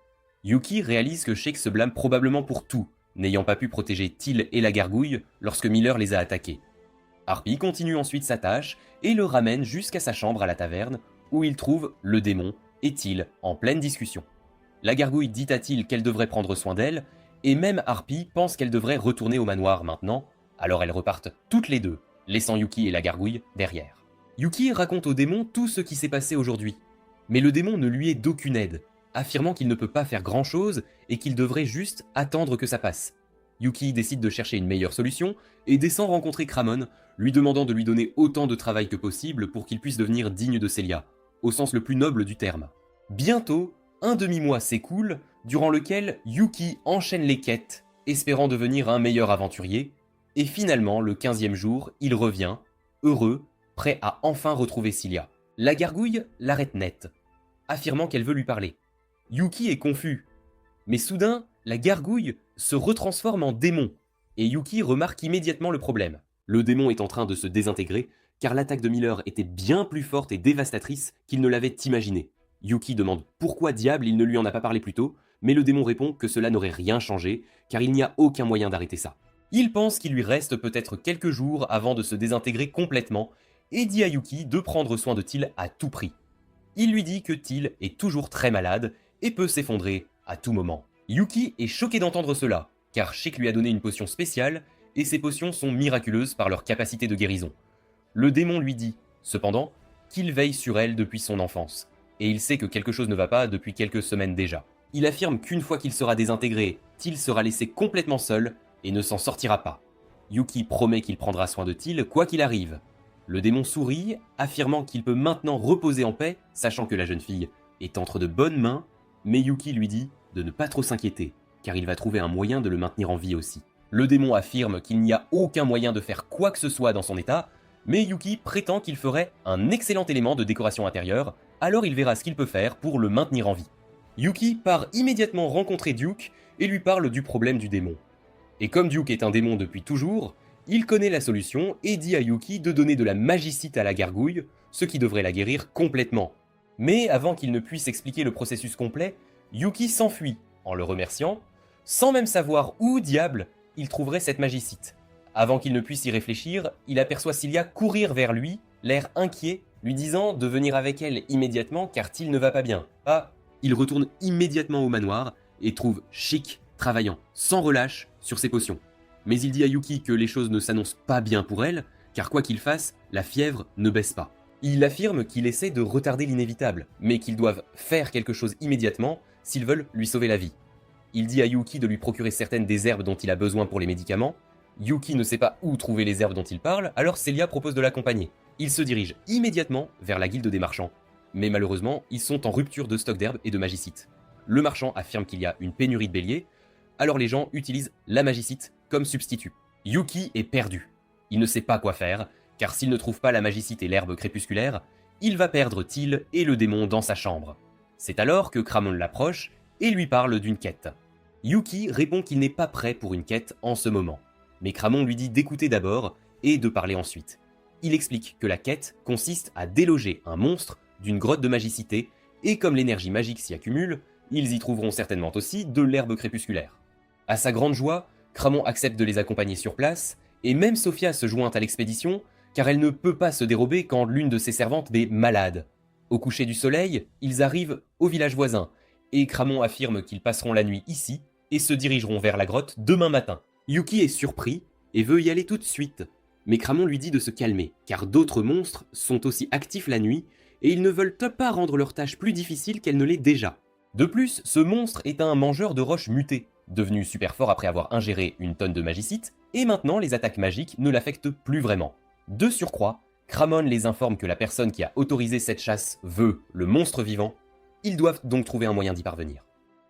Yuki réalise que Sheik se blâme probablement pour tout, n'ayant pas pu protéger Teal et la gargouille lorsque Miller les a attaqués. Harpy continue ensuite sa tâche et le ramène jusqu'à sa chambre à la taverne où il trouve le démon et Teal en pleine discussion. La gargouille dit à Teal qu'elle devrait prendre soin d'elle, et même Harpy pense qu'elle devrait retourner au manoir maintenant, alors elles repartent toutes les deux, laissant Yuki et la gargouille derrière. Yuki raconte au démon tout ce qui s'est passé aujourd'hui, mais le démon ne lui est d'aucune aide, affirmant qu'il ne peut pas faire grand-chose et qu'il devrait juste attendre que ça passe. Yuki décide de chercher une meilleure solution et descend rencontrer Cramon, lui demandant de lui donner autant de travail que possible pour qu'il puisse devenir digne de Celia, au sens le plus noble du terme. Bientôt, Un demi-mois s'écoule, durant lequel Yuki enchaîne les quêtes, espérant devenir un meilleur aventurier, et finalement, le 15e jour, il revient, heureux, prêt à enfin retrouver Cilia. La gargouille l'arrête net, affirmant qu'elle veut lui parler. Yuki est confus, mais soudain, la gargouille se retransforme en démon, et Yuki remarque immédiatement le problème. Le démon est en train de se désintégrer, car l'attaque de Miller était bien plus forte et dévastatrice qu'il ne l'avait imaginé. Yuki demande pourquoi diable il ne lui en a pas parlé plus tôt, mais le démon répond que cela n'aurait rien changé, car il n'y a aucun moyen d'arrêter ça. Il pense qu'il lui reste peut-être quelques jours avant de se désintégrer complètement, et dit à Yuki de prendre soin de Till à tout prix. Il lui dit que Till est toujours très malade et peut s'effondrer à tout moment. Yuki est choqué d'entendre cela, car Sheik lui a donné une potion spéciale, et ces potions sont miraculeuses par leur capacité de guérison. Le démon lui dit, cependant, qu'il veille sur elle depuis son enfance, et il sait que quelque chose ne va pas depuis quelques semaines déjà. Il affirme qu'une fois qu'il sera désintégré, Till sera laissé complètement seul et ne s'en sortira pas. Yuki promet qu'il prendra soin de Till quoi qu'il arrive. Le démon sourit, affirmant qu'il peut maintenant reposer en paix, sachant que la jeune fille est entre de bonnes mains, mais Yuki lui dit de ne pas trop s'inquiéter, car il va trouver un moyen de le maintenir en vie aussi. Le démon affirme qu'il n'y a aucun moyen de faire quoi que ce soit dans son état, mais Yuki prétend qu'il ferait un excellent élément de décoration intérieure, alors il verra ce qu'il peut faire pour le maintenir en vie. Yuki part immédiatement rencontrer Duke et lui parle du problème du démon. Et comme Duke est un démon depuis toujours, il connaît la solution et dit à Yuki de donner de la magicite à la gargouille, ce qui devrait la guérir complètement. Mais avant qu'il ne puisse expliquer le processus complet, Yuki s'enfuit, en le remerciant, sans même savoir où diable il trouverait cette magicite. Avant qu'il ne puisse y réfléchir, il aperçoit Cilia courir vers lui, l'air inquiet, lui disant de venir avec elle immédiatement car Till ne va pas bien. Il retourne immédiatement au manoir et trouve Sheik travaillant sans relâche sur ses potions. Mais il dit à Yuki que les choses ne s'annoncent pas bien pour elle, car quoi qu'il fasse, la fièvre ne baisse pas. Il affirme qu'il essaie de retarder l'inévitable, mais qu'ils doivent faire quelque chose immédiatement s'ils veulent lui sauver la vie. Il dit à Yuki de lui procurer certaines des herbes dont il a besoin pour les médicaments. Yuki ne sait pas où trouver les herbes dont il parle, alors Celia propose de l'accompagner. Il se dirige immédiatement vers la guilde des marchands. Mais malheureusement, ils sont en rupture de stock d'herbes et de magicite. Le marchand affirme qu'il y a une pénurie de béliers, alors les gens utilisent la magicite comme substitut. Yuki est perdu. Il ne sait pas quoi faire, car s'il ne trouve pas la magicite et l'herbe crépusculaire, il va perdre Till et le démon dans sa chambre. C'est alors que Cramon l'approche et lui parle d'une quête. Yuki répond qu'il n'est pas prêt pour une quête en ce moment, mais Cramon lui dit d'écouter d'abord et de parler ensuite. Il explique que la quête consiste à déloger un monstre d'une grotte de magicité, et comme l'énergie magique s'y accumule, ils y trouveront certainement aussi de l'herbe crépusculaire. À sa grande joie, Cramon accepte de les accompagner sur place, et même Sophia se joint à l'expédition, car elle ne peut pas se dérober quand l'une de ses servantes est malade. Au coucher du soleil, ils arrivent au village voisin, et Cramon affirme qu'ils passeront la nuit ici, et se dirigeront vers la grotte demain matin. Yuki est surpris, et veut y aller tout de suite, mais Cramon lui dit de se calmer, car d'autres monstres sont aussi actifs la nuit, et ils ne veulent pas rendre leur tâche plus difficile qu'elle ne l'est déjà. De plus, ce monstre est un mangeur de roches mutées, devenu super fort après avoir ingéré une tonne de magicite, et maintenant les attaques magiques ne l'affectent plus vraiment. De surcroît, Cramon les informe que la personne qui a autorisé cette chasse veut le monstre vivant, ils doivent donc trouver un moyen d'y parvenir.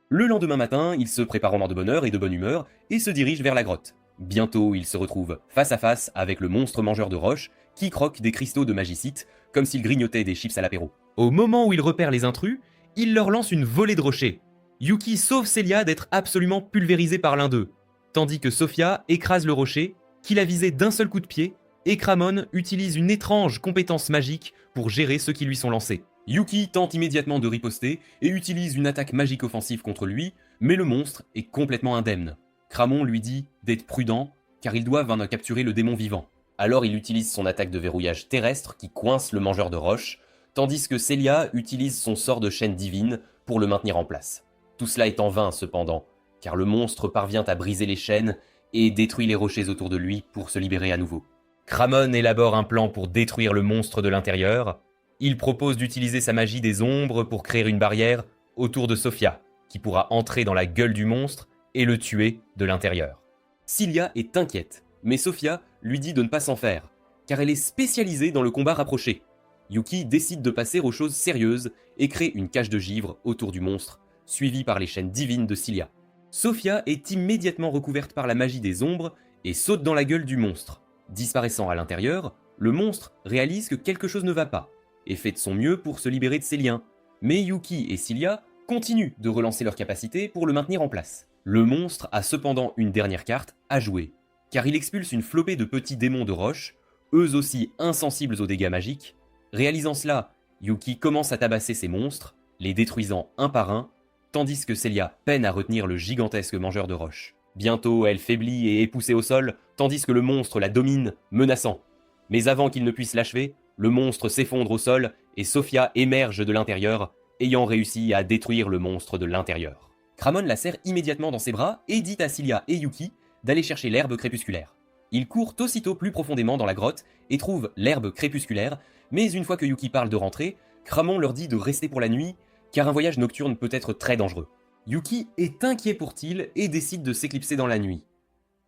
Le lendemain matin, ils se préparent en de bonne heure et de bonne humeur, et se dirigent vers la grotte. Bientôt, ils se retrouvent face à face avec le monstre mangeur de roches, qui croque des cristaux de magicite, comme s'il grignotait des chips à l'apéro. Au moment où il repère les intrus, il leur lance une volée de rochers. Yuki sauve Celia d'être absolument pulvérisée par l'un d'eux, tandis que Sophia écrase le rocher, qu'il a visé d'un seul coup de pied, et Cramon utilise une étrange compétence magique pour gérer ceux qui lui sont lancés. Yuki tente immédiatement de riposter et utilise une attaque magique offensive contre lui, mais le monstre est complètement indemne. Cramon lui dit d'être prudent, car ils doivent en capturer le démon vivant. Alors il utilise son attaque de verrouillage terrestre qui coince le mangeur de roches, tandis que Celia utilise son sort de chaîne divine pour le maintenir en place. Tout cela est en vain cependant, car le monstre parvient à briser les chaînes et détruit les rochers autour de lui pour se libérer à nouveau. Cramon élabore un plan pour détruire le monstre de l'intérieur. Il propose d'utiliser sa magie des ombres pour créer une barrière autour de Sophia, qui pourra entrer dans la gueule du monstre et le tuer de l'intérieur. Cilia est inquiète, mais Sophia lui dit de ne pas s'en faire, car elle est spécialisée dans le combat rapproché. Yuki décide de passer aux choses sérieuses et crée une cage de givre autour du monstre, suivie par les chaînes divines de Cilia. Sophia est immédiatement recouverte par la magie des ombres et saute dans la gueule du monstre. Disparaissant à l'intérieur, le monstre réalise que quelque chose ne va pas et fait de son mieux pour se libérer de ses liens. Mais Yuki et Cilia continuent de relancer leurs capacités pour le maintenir en place. Le monstre a cependant une dernière carte à jouer, car il expulse une flopée de petits démons de roche, eux aussi insensibles aux dégâts magiques. Réalisant cela, Yuki commence à tabasser ces monstres, les détruisant un par un, tandis que Celia peine à retenir le gigantesque mangeur de roches. Bientôt, elle faiblit et est poussée au sol, tandis que le monstre la domine, menaçant. Mais avant qu'il ne puisse l'achever, le monstre s'effondre au sol et Sophia émerge de l'intérieur, ayant réussi à détruire le monstre de l'intérieur. Cramon la serre immédiatement dans ses bras et dit à Cilia et Yuki d'aller chercher l'herbe crépusculaire. Ils courent aussitôt plus profondément dans la grotte et trouvent l'herbe crépusculaire, mais une fois que Yuki parle de rentrer, Cramon leur dit de rester pour la nuit, car un voyage nocturne peut être très dangereux. Yuki est inquiet pour Till et décide de s'éclipser dans la nuit.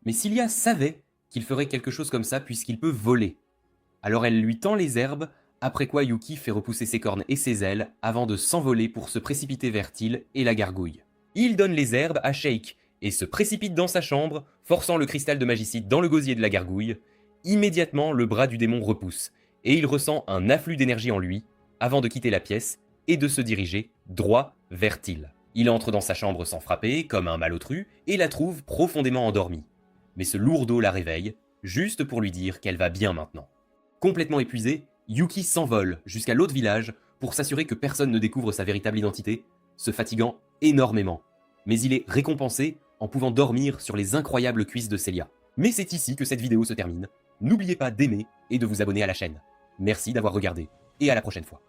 Mais Cilia savait qu'il ferait quelque chose comme ça puisqu'il peut voler. Alors elle lui tend les herbes, après quoi Yuki fait repousser ses cornes et ses ailes avant de s'envoler pour se précipiter vers Till et la gargouille. Il donne les herbes à Shake et se précipite dans sa chambre, forçant le cristal de magicite dans le gosier de la gargouille. Immédiatement, le bras du démon repousse, et il ressent un afflux d'énergie en lui, avant de quitter la pièce et de se diriger droit vers Till. Il entre dans sa chambre sans frapper, comme un malotru, et la trouve profondément endormie. Mais ce lourdeau la réveille, juste pour lui dire qu'elle va bien maintenant. Complètement épuisé, Yuki s'envole jusqu'à l'autre village pour s'assurer que personne ne découvre sa véritable identité, se fatiguant énormément. Mais il est récompensé en pouvant dormir sur les incroyables cuisses de Celia. Mais c'est ici que cette vidéo se termine. N'oubliez pas d'aimer et de vous abonner à la chaîne. Merci d'avoir regardé, et à la prochaine fois.